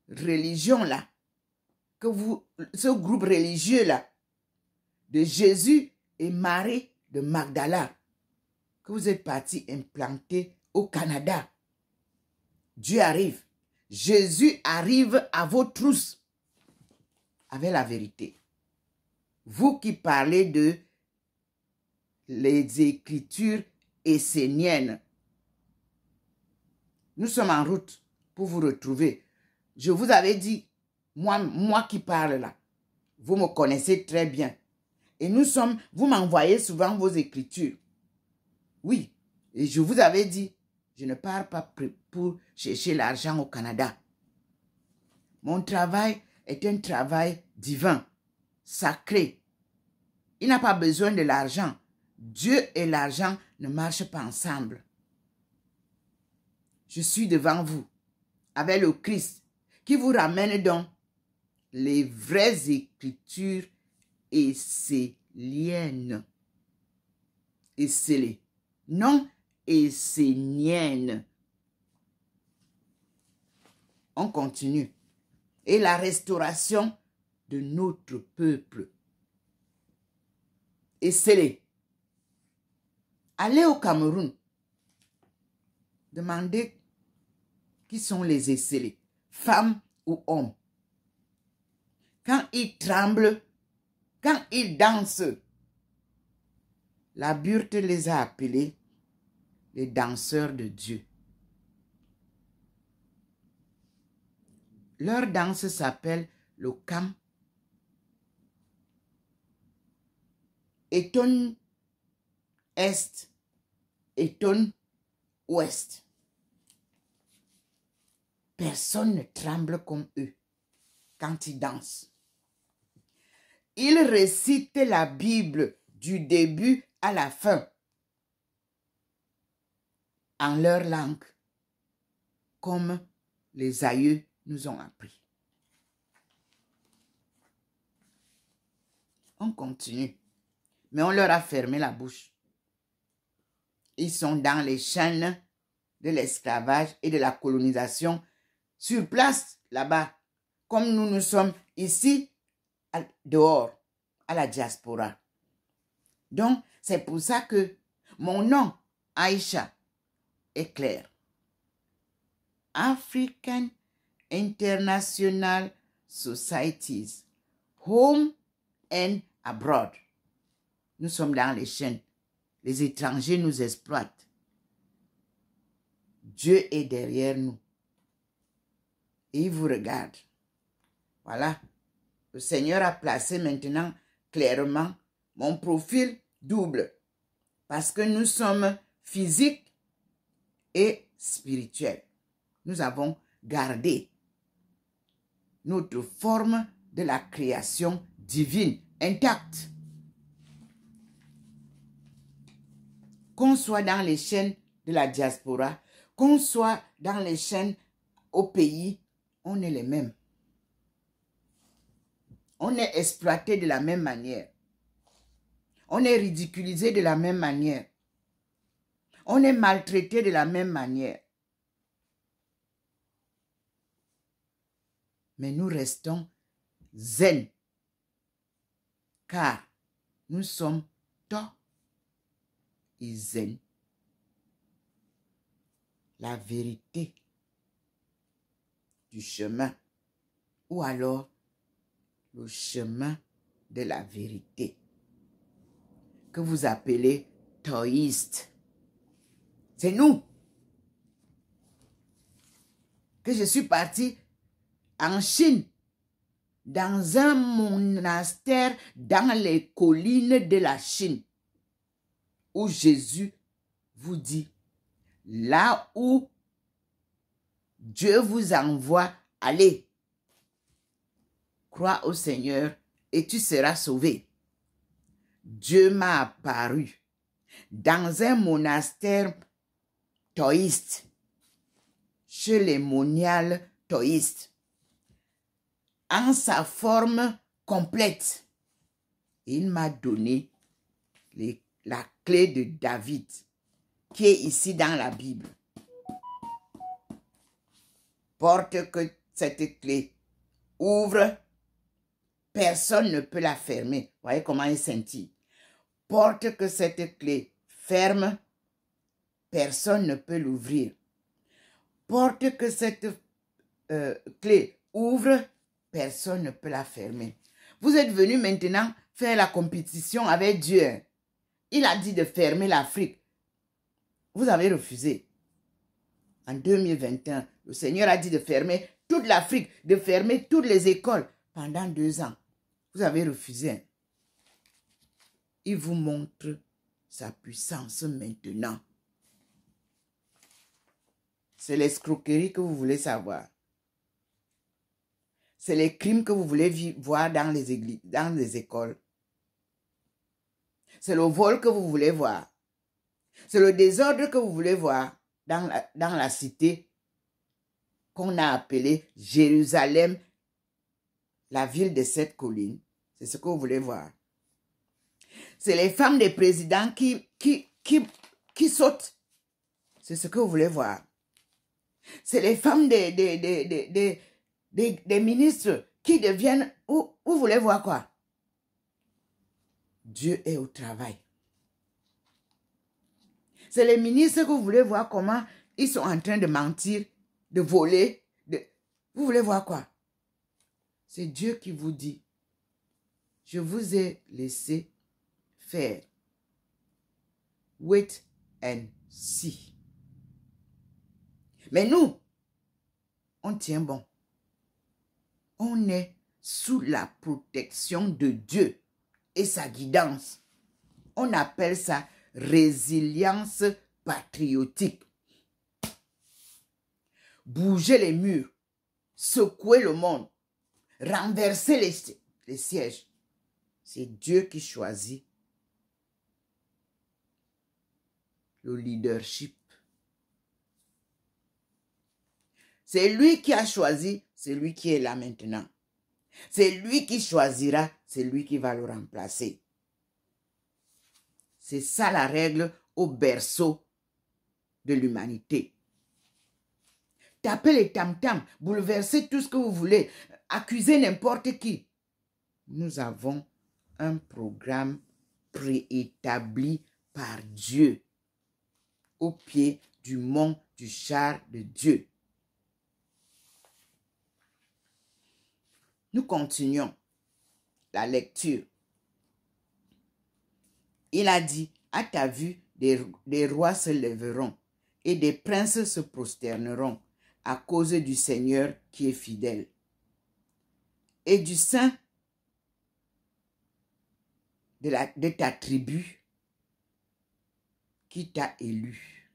religion-là, ce groupe religieux-là, de Jésus et Marie de Magdala, que vous êtes partis implanter au Canada. Dieu arrive. Jésus arrive à vos trousses avec la vérité. Vous qui parlez de les Écritures esséniennes, nous sommes en route pour vous retrouver. Je vous avais dit, moi qui parle là, vous me connaissez très bien. Et vous m'envoyez souvent vos écritures. Oui, et je vous avais dit, je ne pars pas pour chercher l'argent au Canada. Mon travail est un travail divin, sacré. Il n'a pas besoin de l'argent. Dieu et l'argent ne marchent pas ensemble. Je suis devant vous, avec le Christ, qui vous ramène donc les vraies écritures esséniennes. Esselées. Non esséniennes. On continue. Et la restauration de notre peuple. Esselées. Allez au Cameroun. Demandez qui sont les esselés, femmes ou hommes. Quand ils tremblent, quand ils dansent, la Burte les a appelés les danseurs de Dieu. Leur danse s'appelle le Kam. Eton Est, Eton Ouest. Personne ne tremble comme eux quand ils dansent. Ils récitent la Bible du début à la fin en leur langue, comme les aïeux nous ont appris. On continue, mais on leur a fermé la bouche. Ils sont dans les chaînes de l'esclavage et de la colonisation sur place, là-bas, comme nous sommes ici, dehors, à la diaspora. Donc, c'est pour ça que mon nom, Aïcha, est clair. African International Societies, Home and Abroad. Nous sommes dans les chaînes. Les étrangers nous exploitent. Dieu est derrière nous. Et il vous regarde. Voilà. Le Seigneur a placé maintenant clairement mon profil double. Parce que nous sommes physiques et spirituels. Nous avons gardé notre forme de la création divine intacte. Qu'on soit dans les chaînes de la diaspora, qu'on soit dans les chaînes au pays, on est les mêmes. On est exploité de la même manière. On est ridiculisé de la même manière. On est maltraité de la même manière. Mais nous restons zen. Car nous sommes to et zen. La vérité du chemin. Ou alors le chemin de la vérité. Que vous appelez taoïste. C'est nous. Que je suis partie en Chine dans un monastère dans les collines de la Chine, où Jésus vous dit, là où Dieu vous envoie, allez, crois au Seigneur et tu seras sauvé. Dieu m'a apparu dans un monastère taoïste, chez les moniales taoïstes, en sa forme complète. Il m'a donné la clé de David, qui est ici dans la Bible. Porte que cette clé ouvre, personne ne peut la fermer. Voyez comment il scintille. Porte que cette clé ferme, personne ne peut l'ouvrir. Porte que cette clé ouvre, personne ne peut la fermer. Vous êtes venu maintenant faire la compétition avec Dieu. Il a dit de fermer l'Afrique. Vous avez refusé. En 2021, le Seigneur a dit de fermer toute l'Afrique, de fermer toutes les écoles pendant 2 ans. Vous avez refusé. Il vous montre sa puissance maintenant. C'est l'escroquerie que vous voulez savoir. C'est les crimes que vous voulez voir dans les églises, dans les écoles. C'est le vol que vous voulez voir. C'est le désordre que vous voulez voir dans la cité qu'on a appelée Jérusalem, la ville de 7 collines. C'est ce que vous voulez voir. C'est les femmes des présidents qui sautent. C'est ce que vous voulez voir. C'est les femmes des ministres qui deviennent... Vous voulez voir quoi? Dieu est au travail. C'est les ministres que vous voulez voir comment ils sont en train de mentir, de voler. Vous voulez voir quoi? C'est Dieu qui vous dit, je vous ai laissé faire. Wait and see. Mais nous, on tient bon. On est sous la protection de Dieu et sa guidance. On appelle ça résilience patriotique. Bouger les murs, secouer le monde, renverser les sièges. C'est Dieu qui choisit le leadership. C'est lui qui a choisi, c'est lui qui est là maintenant. C'est lui qui choisira, c'est lui qui va le remplacer. C'est ça la règle au berceau de l'humanité. Tapez les tam-tams, bouleversez tout ce que vous voulez, accusez n'importe qui. Nous avons un programme préétabli par Dieu au pied du mont du char de Dieu. Nous continuons la lecture. Il a dit, à ta vue, des rois se lèveront et des princes se prosterneront à cause du Seigneur qui est fidèle et du Saint de ta tribu qui t'a élu.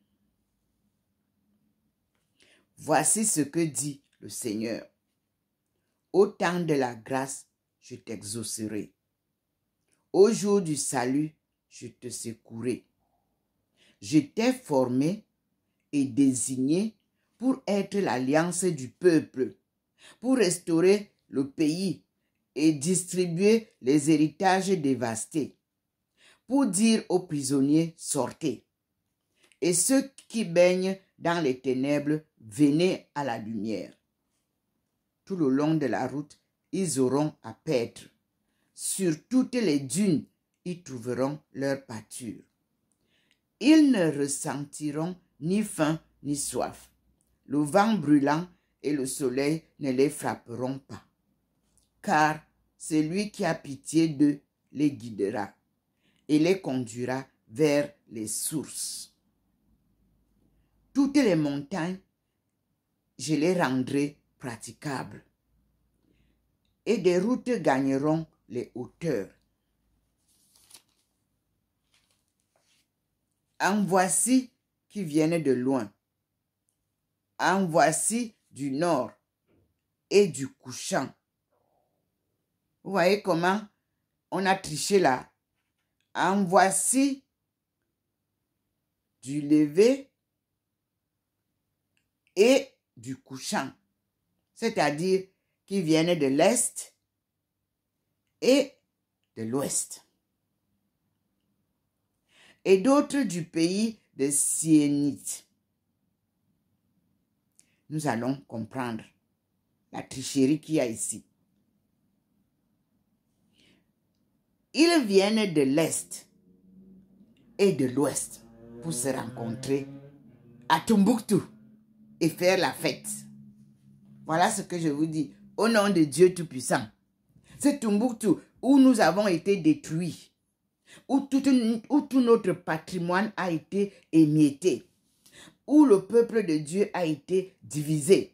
Voici ce que dit le Seigneur. Au temps de la grâce, je t'exaucerai. Au jour du salut, je te secouerai. Je t'ai formé et désigné pour être l'alliance du peuple, pour restaurer le pays et distribuer les héritages dévastés, pour dire aux prisonniers, sortez, et ceux qui baignent dans les ténèbres, venez à la lumière. Tout le long de la route, ils auront à paître. Sur toutes les dunes, ils trouveront leur pâture. Ils ne ressentiront ni faim ni soif. Le vent brûlant et le soleil ne les frapperont pas. Car celui qui a pitié d'eux les guidera et les conduira vers les sources. Toutes les montagnes, je les rendrai praticables. et des routes gagneront les hauteurs. En voici qui viennent de loin. En voici du nord et du couchant. Vous voyez comment on a triché là. En voici du lever et du couchant. C'est-à-dire qui viennent de l'est et de l'ouest. Et d'autres du pays des Siénites. Nous allons comprendre la tricherie qu'il y a ici. Ils viennent de l'est et de l'ouest pour se rencontrer à Tombouctou et faire la fête. Voilà ce que je vous dis au nom de Dieu Tout-Puissant. C'est Tombouctou où nous avons été détruits, où tout notre patrimoine a été émietté, où le peuple de Dieu a été divisé.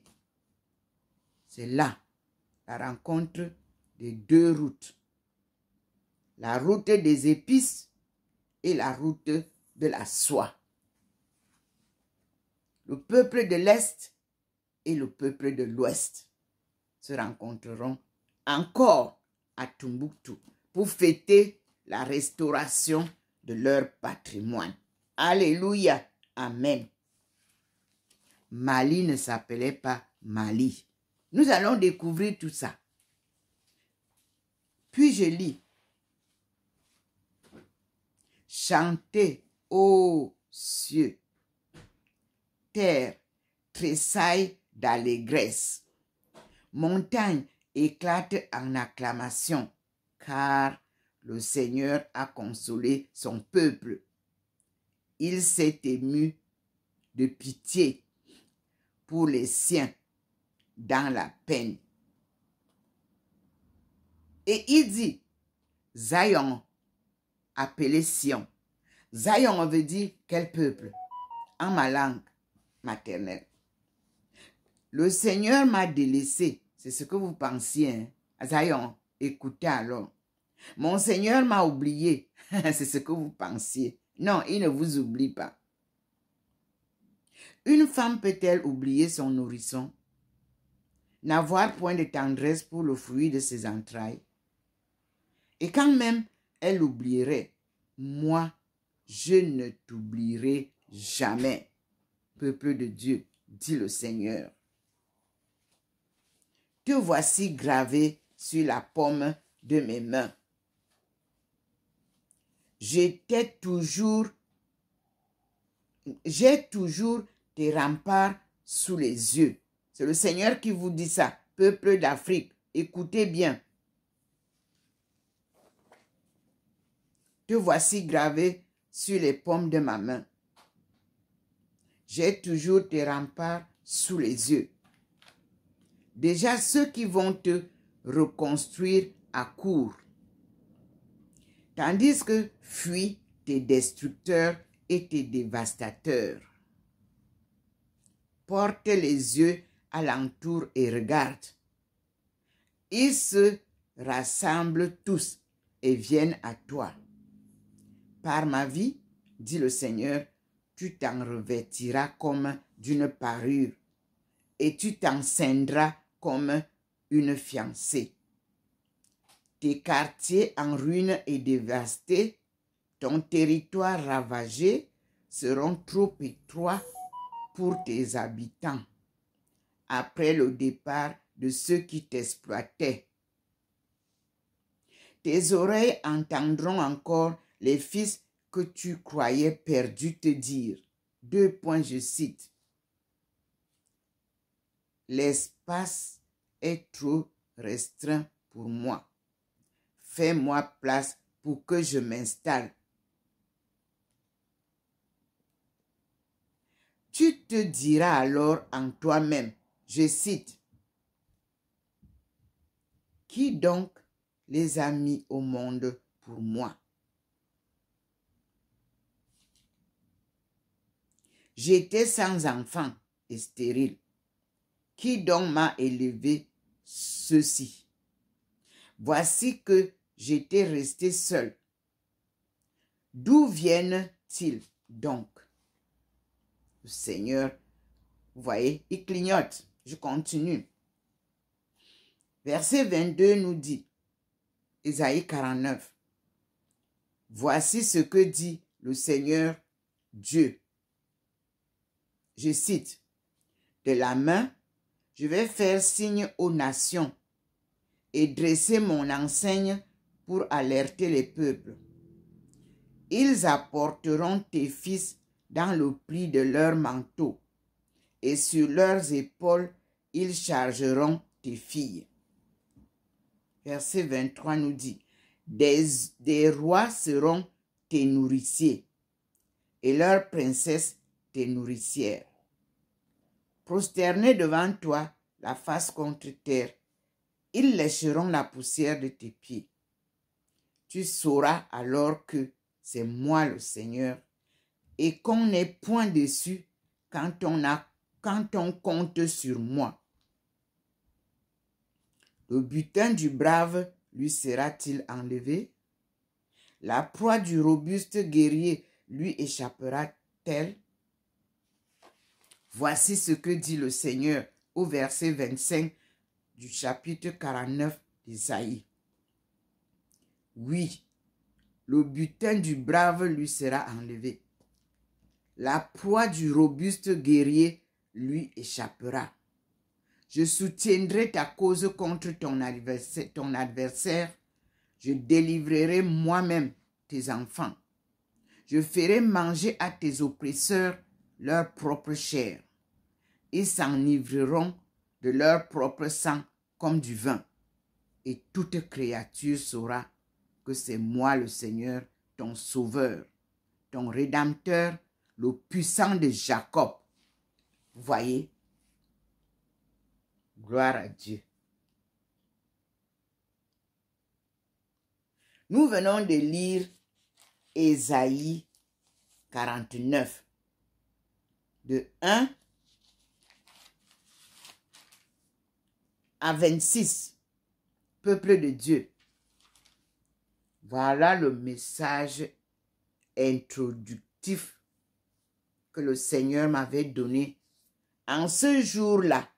C'est là la rencontre des deux routes. La route des épices et la route de la soie. Le peuple de l'Est et le peuple de l'Ouest se rencontreront encore à Tombouctou pour fêter la restauration de leur patrimoine. Alléluia. Amen. Mali ne s'appelait pas Mali. Nous allons découvrir tout ça. Puis je lis. Chantez, ô cieux, terre, tressaille d'allégresse. Montagne éclate en acclamation, car le Seigneur a consolé son peuple. Il s'est ému de pitié pour les siens dans la peine. Et il dit, Zion, appelé Sion. Zion veut dire quel peuple? En ma langue maternelle. Le Seigneur m'a délaissé. C'est ce que vous pensiez. Hein? Zion, écoutez alors. Mon Seigneur m'a oublié. C'est ce que vous pensiez. Non, il ne vous oublie pas. Une femme peut-elle oublier son nourrisson? N'avoir point de tendresse pour le fruit de ses entrailles? Et quand même elle oublierait, moi, je ne t'oublierai jamais. Peuple de Dieu, dit le Seigneur. Te voici gravé sur la paume de mes mains. J'ai toujours tes remparts sous les yeux. C'est le Seigneur qui vous dit ça, peuple d'Afrique. Écoutez bien. Te voici gravé sur les paumes de ma main. J'ai toujours tes remparts sous les yeux. Déjà ceux qui vont te reconstruire accourent, tandis que fuient tes destructeurs et tes dévastateurs. Porte les yeux alentour et regarde. Ils se rassemblent tous et viennent à toi. Par ma vie, dit le Seigneur, tu t'en revêtiras comme d'une parure et tu t'en ceindras comme une fiancée. Tes quartiers en ruine et dévastés, ton territoire ravagé seront trop étroits pour tes habitants. Après le départ de ceux qui t'exploitaient, tes oreilles entendront encore les fils que tu croyais perdus te dire. Je cite. L'espace est trop restreint pour moi. Fais-moi place pour que je m'installe. Tu te diras alors en toi-même, je cite, qui donc les a mis au monde pour moi? J'étais sans enfant et stérile. Qui donc m'a élevé ceci? Voici que j'étais resté seul. D'où viennent-ils donc? Le Seigneur, vous voyez, il clignote. Je continue. Verset 22 nous dit, Ésaïe 49. Voici ce que dit le Seigneur Dieu. Je cite, de la main, je vais faire signe aux nations et dresser mon enseigne pour alerter les peuples. Ils apporteront tes fils dans le pli de leur manteau, et sur leurs épaules, ils chargeront tes filles. Verset 23 nous dit, des rois seront tes nourriciers, et leurs princesses tes nourricières. Prosternés devant toi, la face contre terre, ils lécheront la poussière de tes pieds. Tu sauras alors que c'est moi le Seigneur, et qu'on n'est point déçu quand on compte sur moi. Le butin du brave lui sera-t-il enlevé? La proie du robuste guerrier lui échappera-t-elle? Voici ce que dit le Seigneur au verset 25 du chapitre 49 d'Isaïe. Oui, le butin du brave lui sera enlevé. La proie du robuste guerrier lui échappera. Je soutiendrai ta cause contre ton adversaire. Je délivrerai moi-même tes enfants. Je ferai manger à tes oppresseurs leur propre chair. Ils s'enivreront de leur propre sang comme du vin. Et toute créature saura que c'est moi le Seigneur, ton sauveur, ton rédempteur, le puissant de Jacob. Vous voyez? Gloire à Dieu. Nous venons de lire Ésaïe 49, de 1 à 26, peuple de Dieu. Voilà le message introductif que le Seigneur m'avait donné en ce jour-là,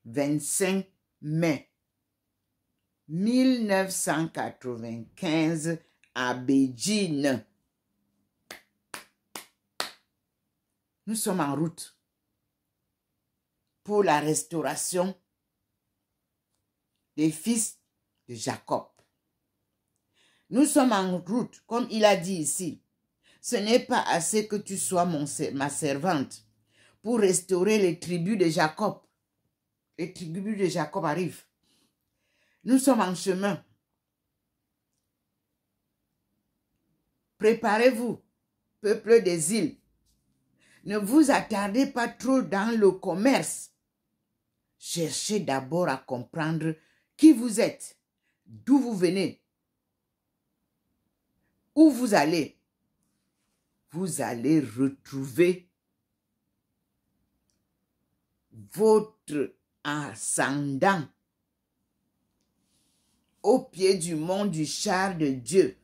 25 mai 1995 à Beijing. Nous sommes en route pour la restauration des fils de Jacob. Nous sommes en route, comme il a dit ici. Ce n'est pas assez que tu sois ma servante pour restaurer les tribus de Jacob. Les tribus de Jacob arrivent. Nous sommes en chemin. Préparez-vous, peuple des îles. Ne vous attardez pas trop dans le commerce. Cherchez d'abord à comprendre qui vous êtes, d'où vous venez, où vous allez. Vous allez retrouver votre ascendant au pied du mont du char de Dieu,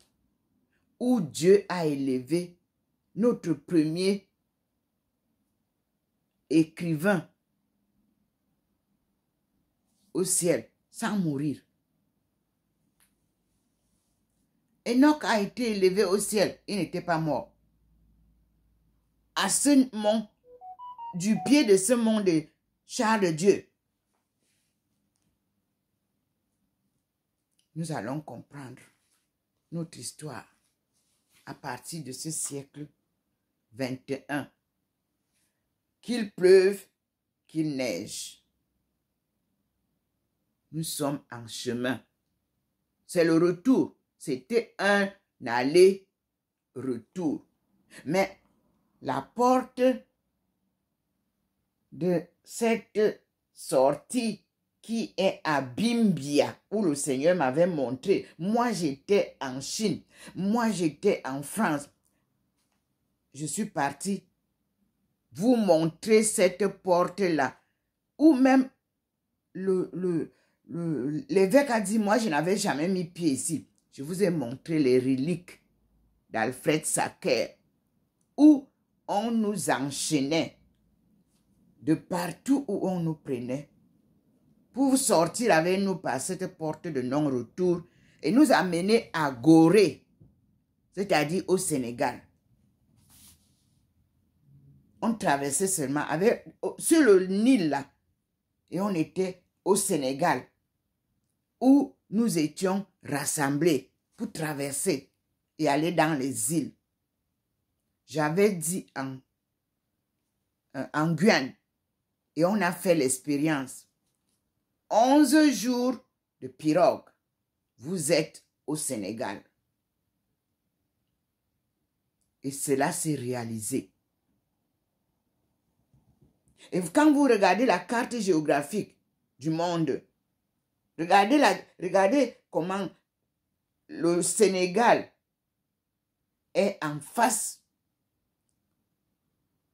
où Dieu a élevé notre premier écrivain au ciel sans mourir. Enoch a été élevé au ciel, il n'était pas mort. À ce mont, du pied de ce mont de char de Dieu, nous allons comprendre notre histoire à partir de ce siècle 21. Qu'il pleuve, qu'il neige. Nous sommes en chemin. C'est le retour. C'était un aller-retour. Mais la porte de cette sortie qui est à Bimbia, où le Seigneur m'avait montré. Moi, j'étais en Chine. Moi, j'étais en France. Je suis parti vous montrer cette porte-là, où même l'évêque a dit, moi, je n'avais jamais mis pied ici. Je vous ai montré les reliques d'Alfred Sacker, où on nous enchaînait de partout où on nous prenait pour sortir avec nous par cette porte de non-retour et nous amener à Gorée, c'est-à-dire au Sénégal. On traversait seulement sur le Nil là, et on était au Sénégal, où nous étions rassemblés pour traverser et aller dans les îles. J'avais dit en Guyane, et on a fait l'expérience. 11 jours de pirogue, vous êtes au Sénégal. Et cela s'est réalisé. Et quand vous regardez la carte géographique du monde, regardez comment le Sénégal est en face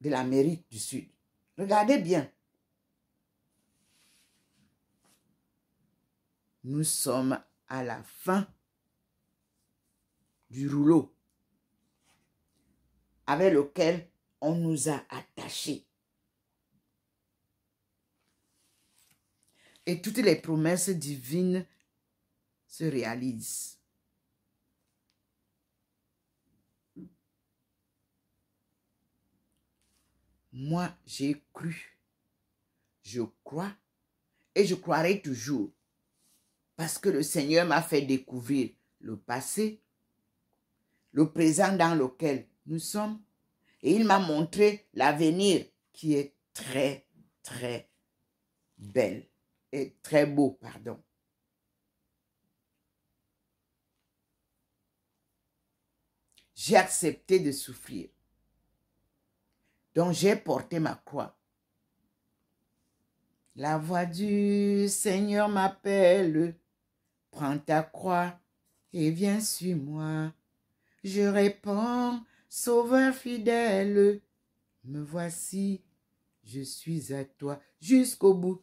de l'Amérique du Sud. Regardez bien. Nous sommes à la fin du rouleau avec lequel on nous a attachés. Et toutes les promesses divines se réalisent. Moi, j'ai cru, je crois et je croirai toujours. Parce que le Seigneur m'a fait découvrir le passé, le présent dans lequel nous sommes, et il m'a montré l'avenir qui est très, très belle et très beau, pardon. J'ai accepté de souffrir. Donc j'ai porté ma croix. La voix du Seigneur m'appelle. Prends ta croix et viens sur moi. Je réponds, Sauveur fidèle, me voici, je suis à toi jusqu'au bout,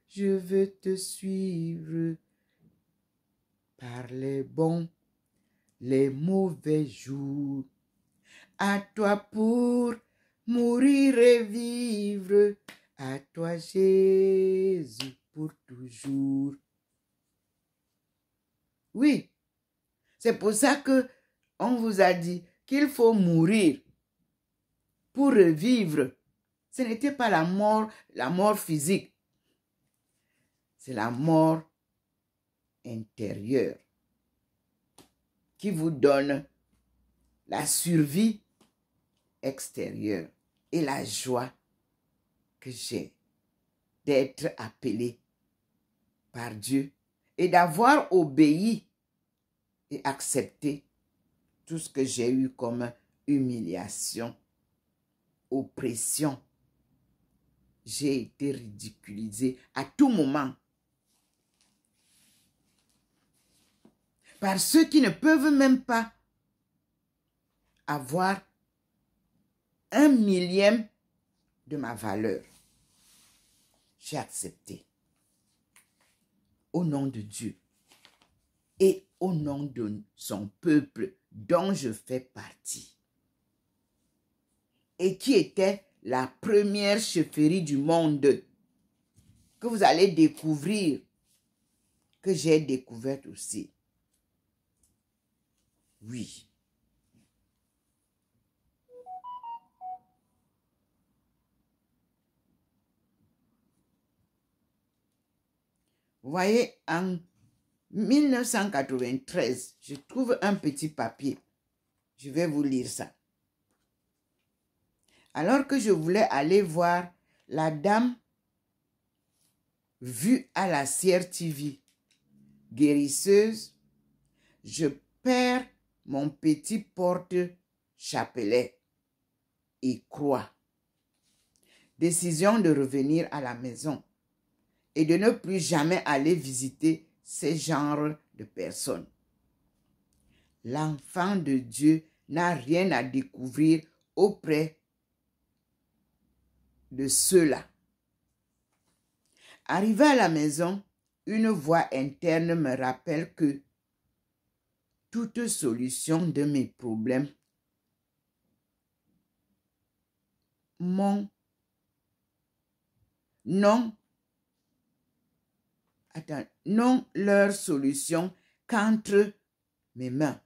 je veux te suivre par les bons, les mauvais jours. À toi pour mourir et vivre, à toi Jésus pour toujours. Oui, c'est pour ça que on vous a dit qu'il faut mourir pour revivre. Ce n'était pas la mort physique. C'est la mort intérieure qui vous donne la survie extérieure et la joie que j'ai d'être appelé par Dieu et d'avoir obéi et accepté tout ce que j'ai eu comme humiliation, oppression. J'ai été ridiculisé à tout moment par ceux qui ne peuvent même pas avoir 1/1000 de ma valeur. J'ai accepté au nom de Dieu et au nom de son peuple dont je fais partie et qui était la première chefferie du monde que vous allez découvrir, que j'ai découverte aussi. Oui. Vous voyez, en 1993, je trouve un petit papier. Je vais vous lire ça. Alors que je voulais aller voir la dame vue à la CRTV, guérisseuse, je perds mon petit porte-chapelet et croix. Décision de revenir à la maison et de ne plus jamais aller visiter ces genres de personnes. L'enfant de Dieu n'a rien à découvrir auprès de ceux-là. Arrivé à la maison, une voix interne me rappelle que toute solution de mes problèmes, non, leur solution qu'entre mes mains,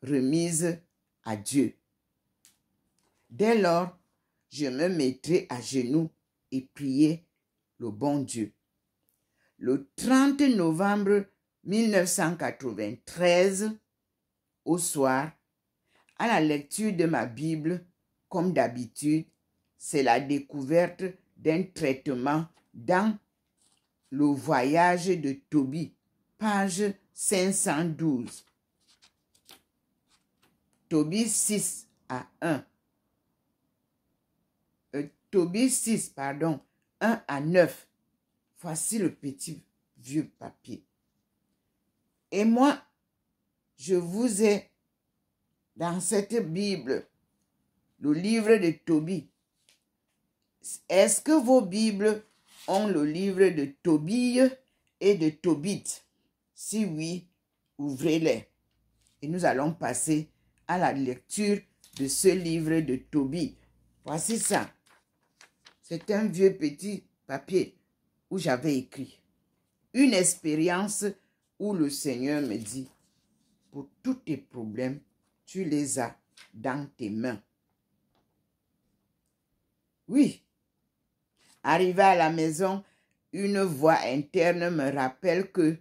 remise à Dieu. Dès lors, je me mettrai à genoux et prier le bon Dieu. Le 30 novembre 1993, au soir, à la lecture de ma Bible, comme d'habitude, c'est la découverte d'un traitement dans Le voyage de Tobie, page 512. Tobie 6 à 1. Tobie 6, pardon, 1 à 9. Voici le petit vieux papier. Et moi, je vous ai dans cette Bible, le livre de Tobie. Est-ce que vos Bibles ont le livre de Tobie et de Tobit? Si oui, ouvrez-les. Et nous allons passer à la lecture de ce livre de Tobie. Voici ça. C'est un vieux petit papier où j'avais écrit. Une expérience où le Seigneur me dit, pour tous tes problèmes, tu les as dans tes mains. Oui. Arrivé à la maison, une voix interne me rappelle que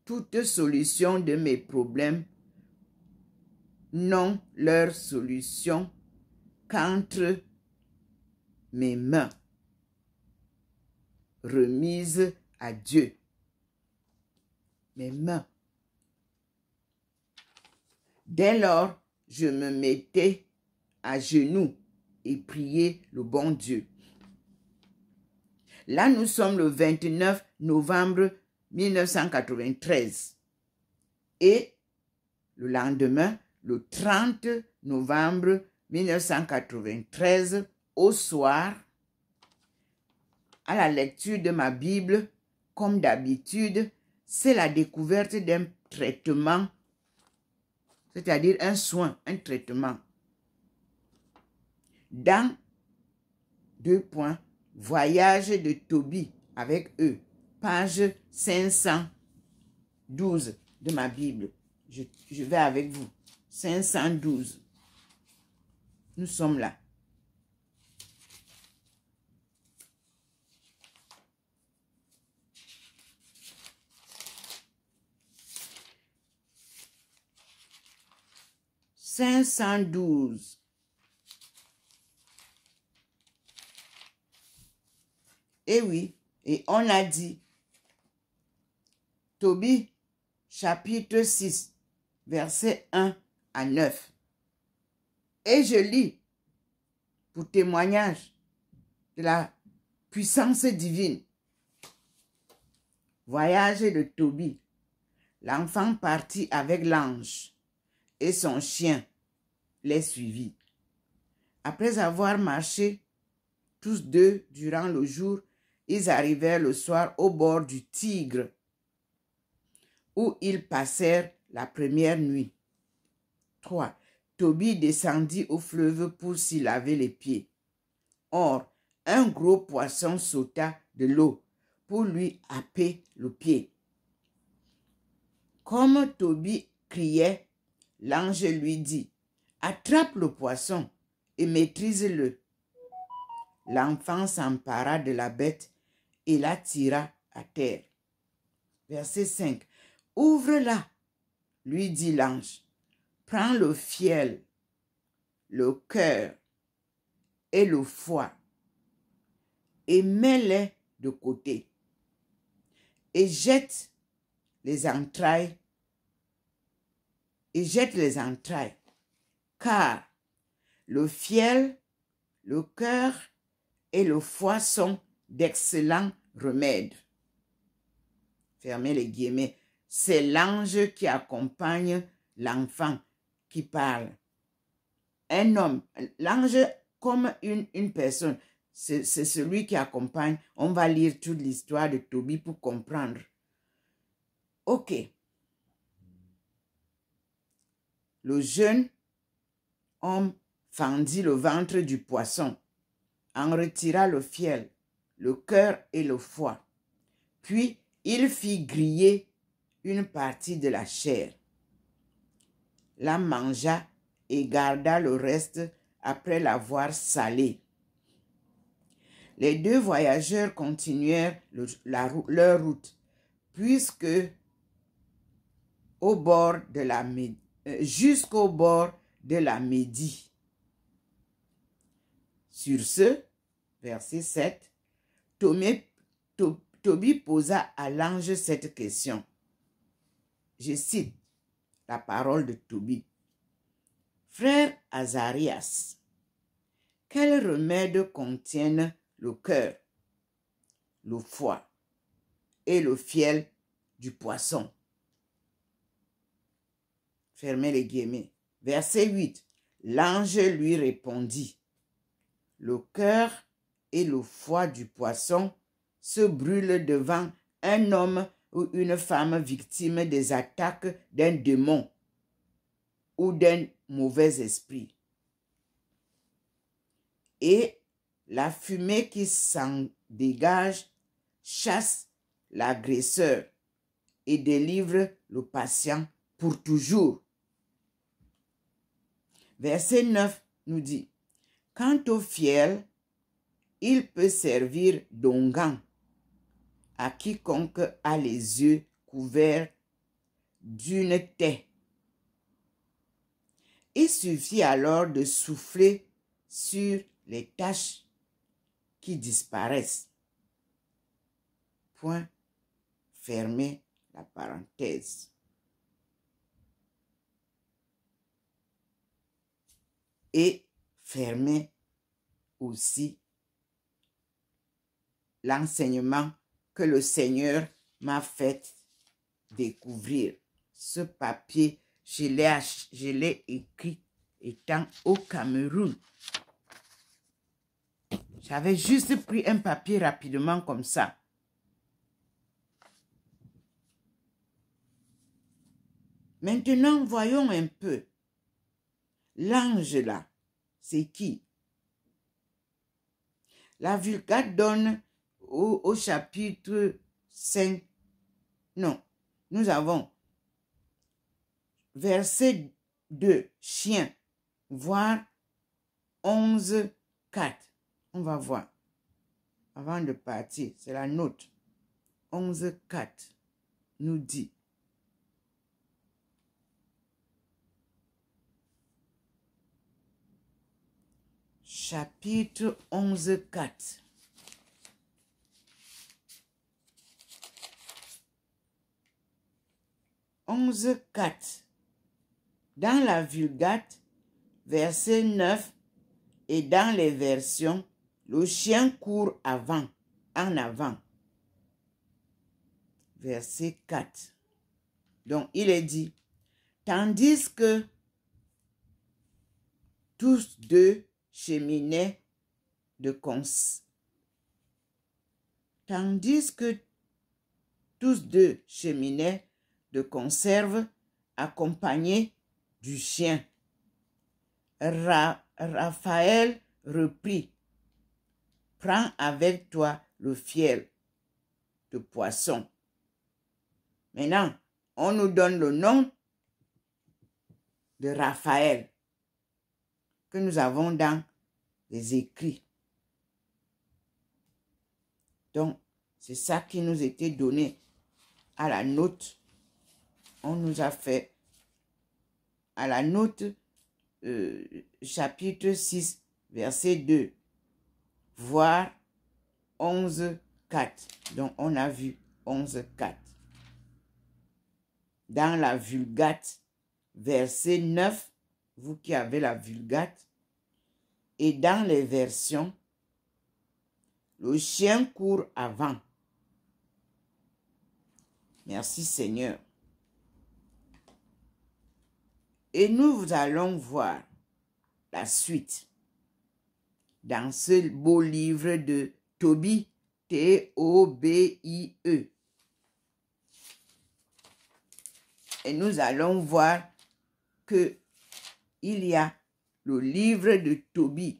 toute solution de mes problèmes n'ont leur solution qu'entre mes mains, remises à Dieu. Mes mains. Dès lors, je me mettais à genoux et priais le bon Dieu. Là, nous sommes le 29 novembre 1993. Et le lendemain, le 30 novembre 1993, au soir, à la lecture de ma Bible, comme d'habitude, c'est la découverte d'un traitement, c'est-à-dire un soin, un traitement. Dans 2 points, Voyage de Tobie avec eux, page 512 de ma Bible. Je vais avec vous. 512. Nous sommes là. « 512. Et oui, et on a dit, Tobie, chapitre 6, versets 1 à 9. Et je lis, pour témoignage de la puissance divine. Voyage de Tobie. L'enfant partit avec l'ange, et son chien les suivit. Après avoir marché tous deux durant le jour, ils arrivèrent le soir au bord du Tigre, où ils passèrent la première nuit. 3. Tobie descendit au fleuve pour s'y laver les pieds. Or, un gros poisson sauta de l'eau pour lui happer le pied. Comme Tobie criait, l'ange lui dit, « Attrape le poisson et maîtrise-le. » L'enfant s'empara de la bête et la tira à terre. Verset 5. « Ouvre-la, lui dit l'ange. Prends le fiel, le cœur et le foie et mets-les de côté et jette les entrailles, car le fiel, le cœur et le foie sont d'excellents remèdes. » Fermez les guillemets. C'est l'ange qui accompagne l'enfant qui parle. Un homme, l'ange comme une personne. c'est celui qui accompagne. On va lire toute l'histoire de Tobie pour comprendre. Ok. Le jeune homme fendit le ventre du poisson, en retira le fiel, le cœur et le foie. Puis il fit griller une partie de la chair, la mangea et garda le reste après l'avoir salé. Les deux voyageurs continuèrent leur route, puisque jusqu'au bord de la Médie. Sur ce, verset 7, Tobie posa à l'ange cette question. Je cite la parole de Tobie. Frère Azarias, quel remède contiennent le cœur, le foie et le fiel du poisson? Fermez les guillemets. Verset 8. L'ange lui répondit. Le cœur et le foie du poisson se brûlent devant un homme ou une femme victime des attaques d'un démon ou d'un mauvais esprit. Et la fumée qui s'en dégage chasse l'agresseur et délivre le patient pour toujours. Verset 9 nous dit, quant au fiel, il peut servir d'onguent à quiconque a les yeux couverts d'une taie. Il suffit alors de souffler sur les taches qui disparaissent. Point. Fermez la parenthèse. Et fermez aussi l'enseignement que le Seigneur m'a fait découvrir. Ce papier, je l'ai écrit étant au Cameroun. J'avais juste pris un papier rapidement comme ça. Maintenant, voyons un peu. L'ange là, c'est qui? La Vulgate donne au chapitre 5. Non, nous avons verset 2, chien, voire 11, 4. On va voir. Avant de partir, c'est la note. 11, 4 nous dit. Chapitre 11, 4. Dans la Vulgate, verset 9, et dans les versions, le chien court en avant. Verset 4. Donc, il est dit, tandis que tous deux cheminaient de conserve accompagnés du chien. Raphaël reprit, prends avec toi le fiel de poisson. Maintenant, on nous donne le nom de Raphaël que nous avons dans les écrits. Donc, c'est ça qui nous était donné à la note. On nous a fait à la note chapitre 6, verset 2, voire 11, 4. Donc, on a vu 11, 4. Dans la Vulgate, verset 9, vous qui avez la Vulgate, et dans les versions, le chien court avant. Merci Seigneur. Et nous allons voir la suite. dans ce beau livre de Tobie, T-O-B-I-E. Et nous allons voir que il y a le livre de Tobie.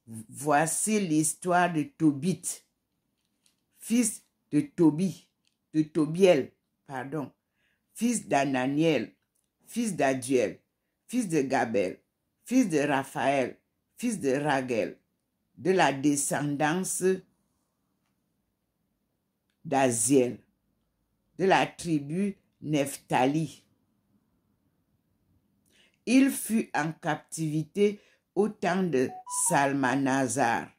Voici l'histoire de Tobit, fils de Tobiel, pardon, fils d'Ananiel, fils d'Aduel, fils de Gabel, fils de Raphaël, fils de Raguel, de la descendance d'Aziel, de la tribu Nephtali. Il fut en captivité au temps de Salmanasar,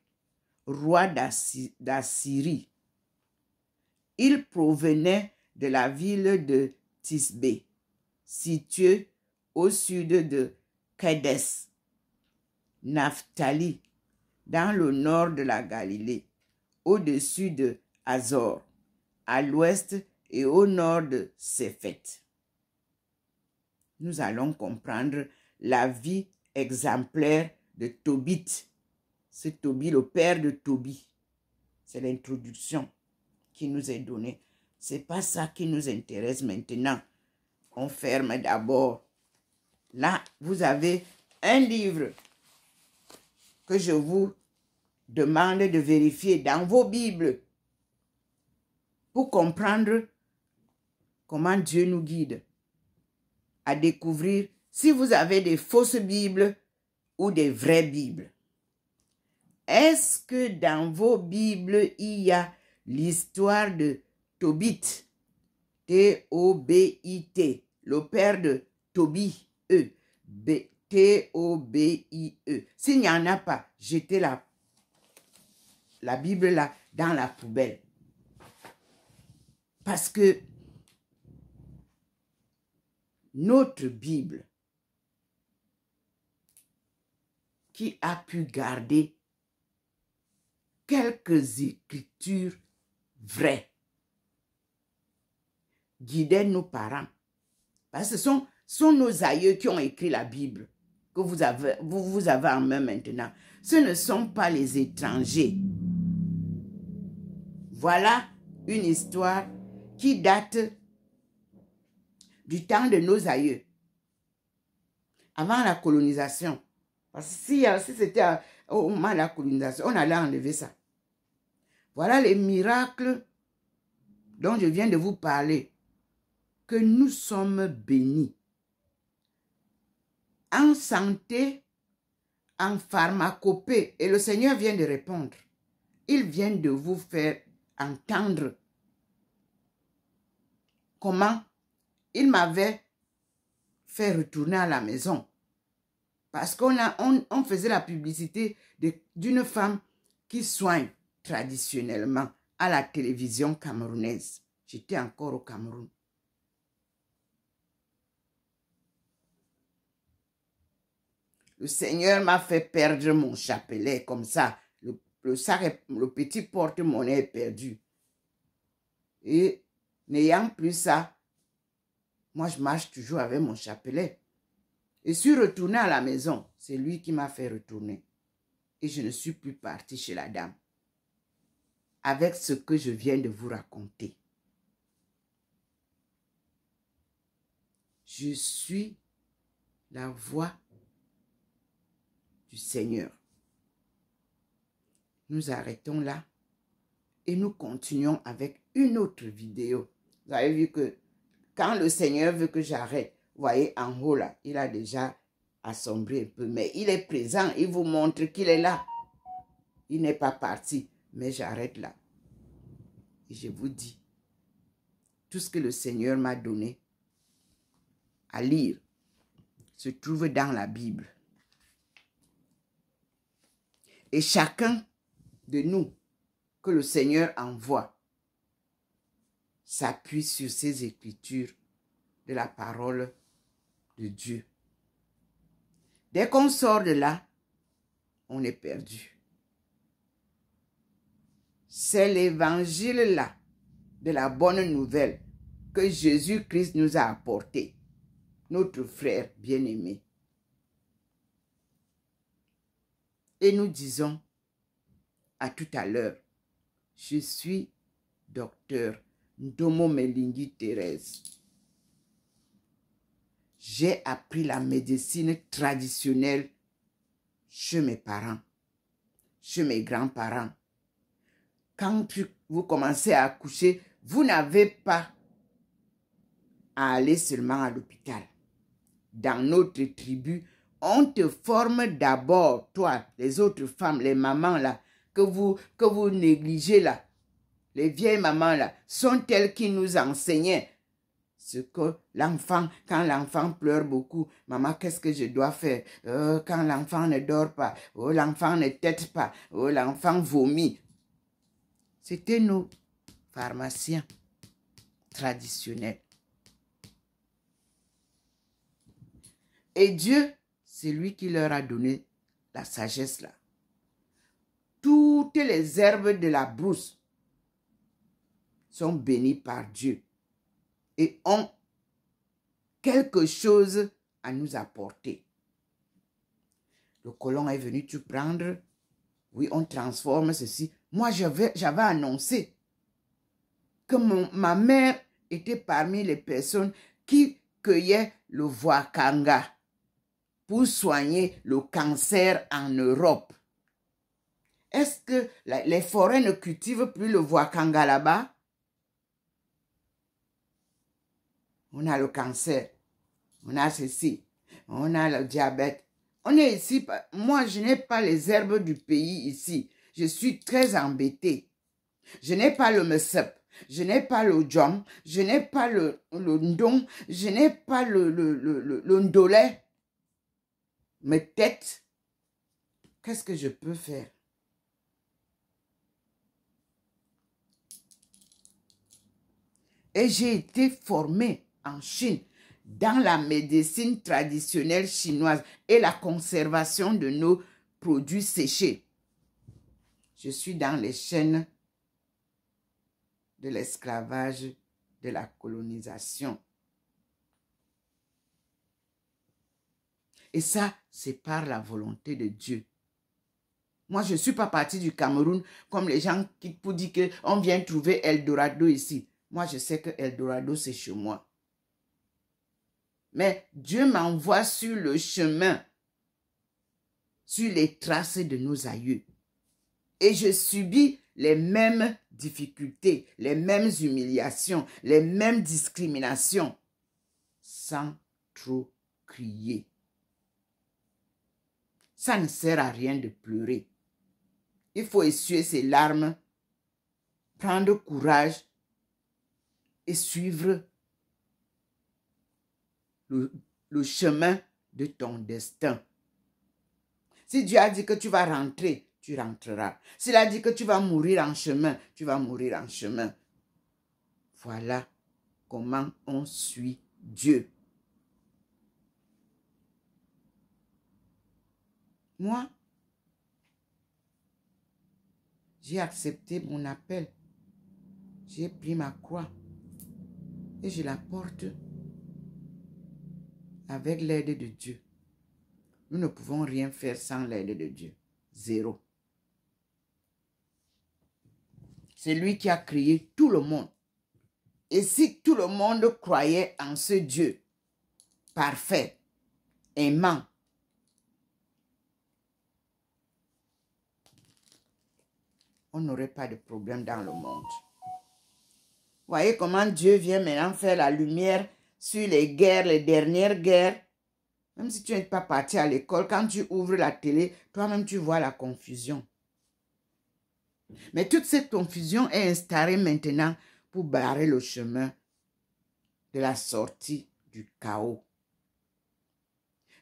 roi d'Assyrie. Il provenait de la ville de Tisbé, située au sud de Kédes, Naphtali, dans le nord de la Galilée, au-dessus de Hazor, à l'ouest et au nord de Séphet. Nous allons comprendre la vie exemplaire de Tobit. C'est Tobie, le père de Tobie. C'est l'introduction qui nous est donnée. Ce n'est pas ça qui nous intéresse maintenant. On ferme d'abord. Là, vous avez un livre que je vous demande de vérifier dans vos Bibles pour comprendre comment Dieu nous guide à découvrir si vous avez des fausses Bibles ou des vraies Bibles. Est-ce que dans vos Bibles, il y a l'histoire de Tobit, T-O-B-I-T, le père de Tobie, T-O-B-I-E. S'il n'y en a pas, jetez la Bible là dans la poubelle. Parce que notre Bible, qui a pu garder quelques écritures vraies, guidaient nos parents. Parce que ce sont nos aïeux qui ont écrit la Bible que vous avez en main maintenant. Ce ne sont pas les étrangers. Voilà une histoire qui date du temps de nos aïeux, avant la colonisation. Parce que si c'était au moment de la colonisation, on allait enlever ça. Voilà les miracles dont je viens de vous parler, que nous sommes bénis. En santé, en pharmacopée, et le Seigneur vient de répondre. Il vient de vous faire entendre comment il m'avait fait retourner à la maison. Parce qu'on faisait la publicité d'une femme qui soigne traditionnellement à la télévision camerounaise. J'étais encore au Cameroun. Le Seigneur m'a fait perdre mon chapelet comme ça. Le petit porte-monnaie est perdu. Et n'ayant plus ça, moi je marche toujours avec mon chapelet. Et suis retourné à la maison. C'est lui qui m'a fait retourner. Et je ne suis plus partie chez la dame. Avec ce que je viens de vous raconter. Je suis la voix du Seigneur. Nous arrêtons là et nous continuons avec une autre vidéo. Vous avez vu que quand le Seigneur veut que j'arrête, vous voyez en haut là, il a déjà assombri un peu, mais il est présent, il vous montre qu'il est là. Il n'est pas parti, mais j'arrête là. Et je vous dis, tout ce que le Seigneur m'a donné à lire se trouve dans la Bible. Et chacun de nous que le Seigneur envoie s'appuie sur ces écritures de la parole de Dieu. Dès qu'on sort de là, on est perdu. C'est l'évangile là, de la bonne nouvelle que Jésus-Christ nous a apporté, notre frère bien-aimé. et nous disons à tout à l'heure, je suis docteur Ndomo Melingi Thérèse. J'ai appris la médecine traditionnelle chez mes parents, chez mes grands-parents. Quand vous commencez à accoucher, vous n'avez pas à aller seulement à l'hôpital. Dans notre tribu, on te forme d'abord, toi, les autres femmes, les mamans là, que vous négligez là, les vieilles mamans là, sont elles qui nous enseignaient ce que l'enfant, quand l'enfant pleure beaucoup, maman, qu'est-ce que je dois faire? Quand l'enfant ne dort pas, l'enfant ne tète pas, l'enfant vomit. C'était nos pharmaciens traditionnels. Et Dieu, c'est lui qui leur a donné la sagesse là. Toutes les herbes de la brousse sont bénies par Dieu et ont quelque chose à nous apporter. Le colon est venu tout prendre. Oui, on transforme ceci. Moi, j'avais annoncé que ma mère était parmi les personnes qui cueillaient le wakanga pour soigner le cancer en Europe. Est-ce que les forêts ne cultivent plus le wakanga là-bas? On a le cancer, on a ceci, on a le diabète. On est ici, moi je n'ai pas les herbes du pays ici. Je suis très embêtée. Je n'ai pas le mesep, je n'ai pas le djom, je n'ai pas le ndong, je n'ai pas le ndolé. Mes têtes, qu'est-ce que je peux faire? Et j'ai été formée en Chine dans la médecine traditionnelle chinoise et la conservation de nos produits séchés. Je suis dans les chaînes de l'esclavage, de la colonisation. Et ça, c'est par la volonté de Dieu. Moi, je ne suis pas partie du Cameroun comme les gens qui pour dire qu'on vient trouver Eldorado ici. Moi, je sais que Eldorado, c'est chez moi. Mais Dieu m'envoie sur le chemin, sur les traces de nos aïeux. Et je subis les mêmes difficultés, les mêmes humiliations, les mêmes discriminations, sans trop crier. Ça ne sert à rien de pleurer. Il faut essuyer ses larmes, prendre courage et suivre le chemin de ton destin. Si Dieu a dit que tu vas rentrer, tu rentreras. S'il a dit que tu vas mourir en chemin, tu vas mourir en chemin. Voilà comment on suit Dieu. Moi, j'ai accepté mon appel. J'ai pris ma croix et je la porte avec l'aide de Dieu. Nous ne pouvons rien faire sans l'aide de Dieu. Zéro. C'est lui qui a créé tout le monde. Et si tout le monde croyait en ce Dieu parfait, aimant, on n'aurait pas de problème dans le monde. Voyez comment Dieu vient maintenant faire la lumière sur les guerres, les dernières guerres. Même si tu n'es pas parti à l'école, quand tu ouvres la télé, toi-même tu vois la confusion. Mais toute cette confusion est installée maintenant pour barrer le chemin de la sortie du chaos.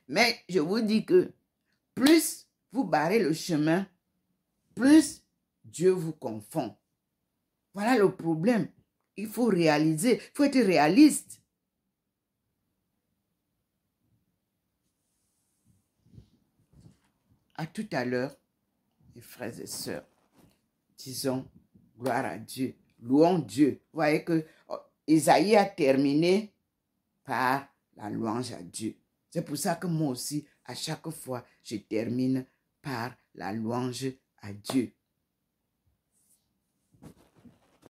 Mais je vous dis que plus vous barrez le chemin, plus Dieu vous confond. Voilà le problème. Il faut réaliser, il faut être réaliste. À tout à l'heure, mes frères et sœurs, disons gloire à Dieu, louons Dieu. Vous voyez que Isaïe a terminé par la louange à Dieu. C'est pour ça que moi aussi, à chaque fois, je termine par la louange à Dieu.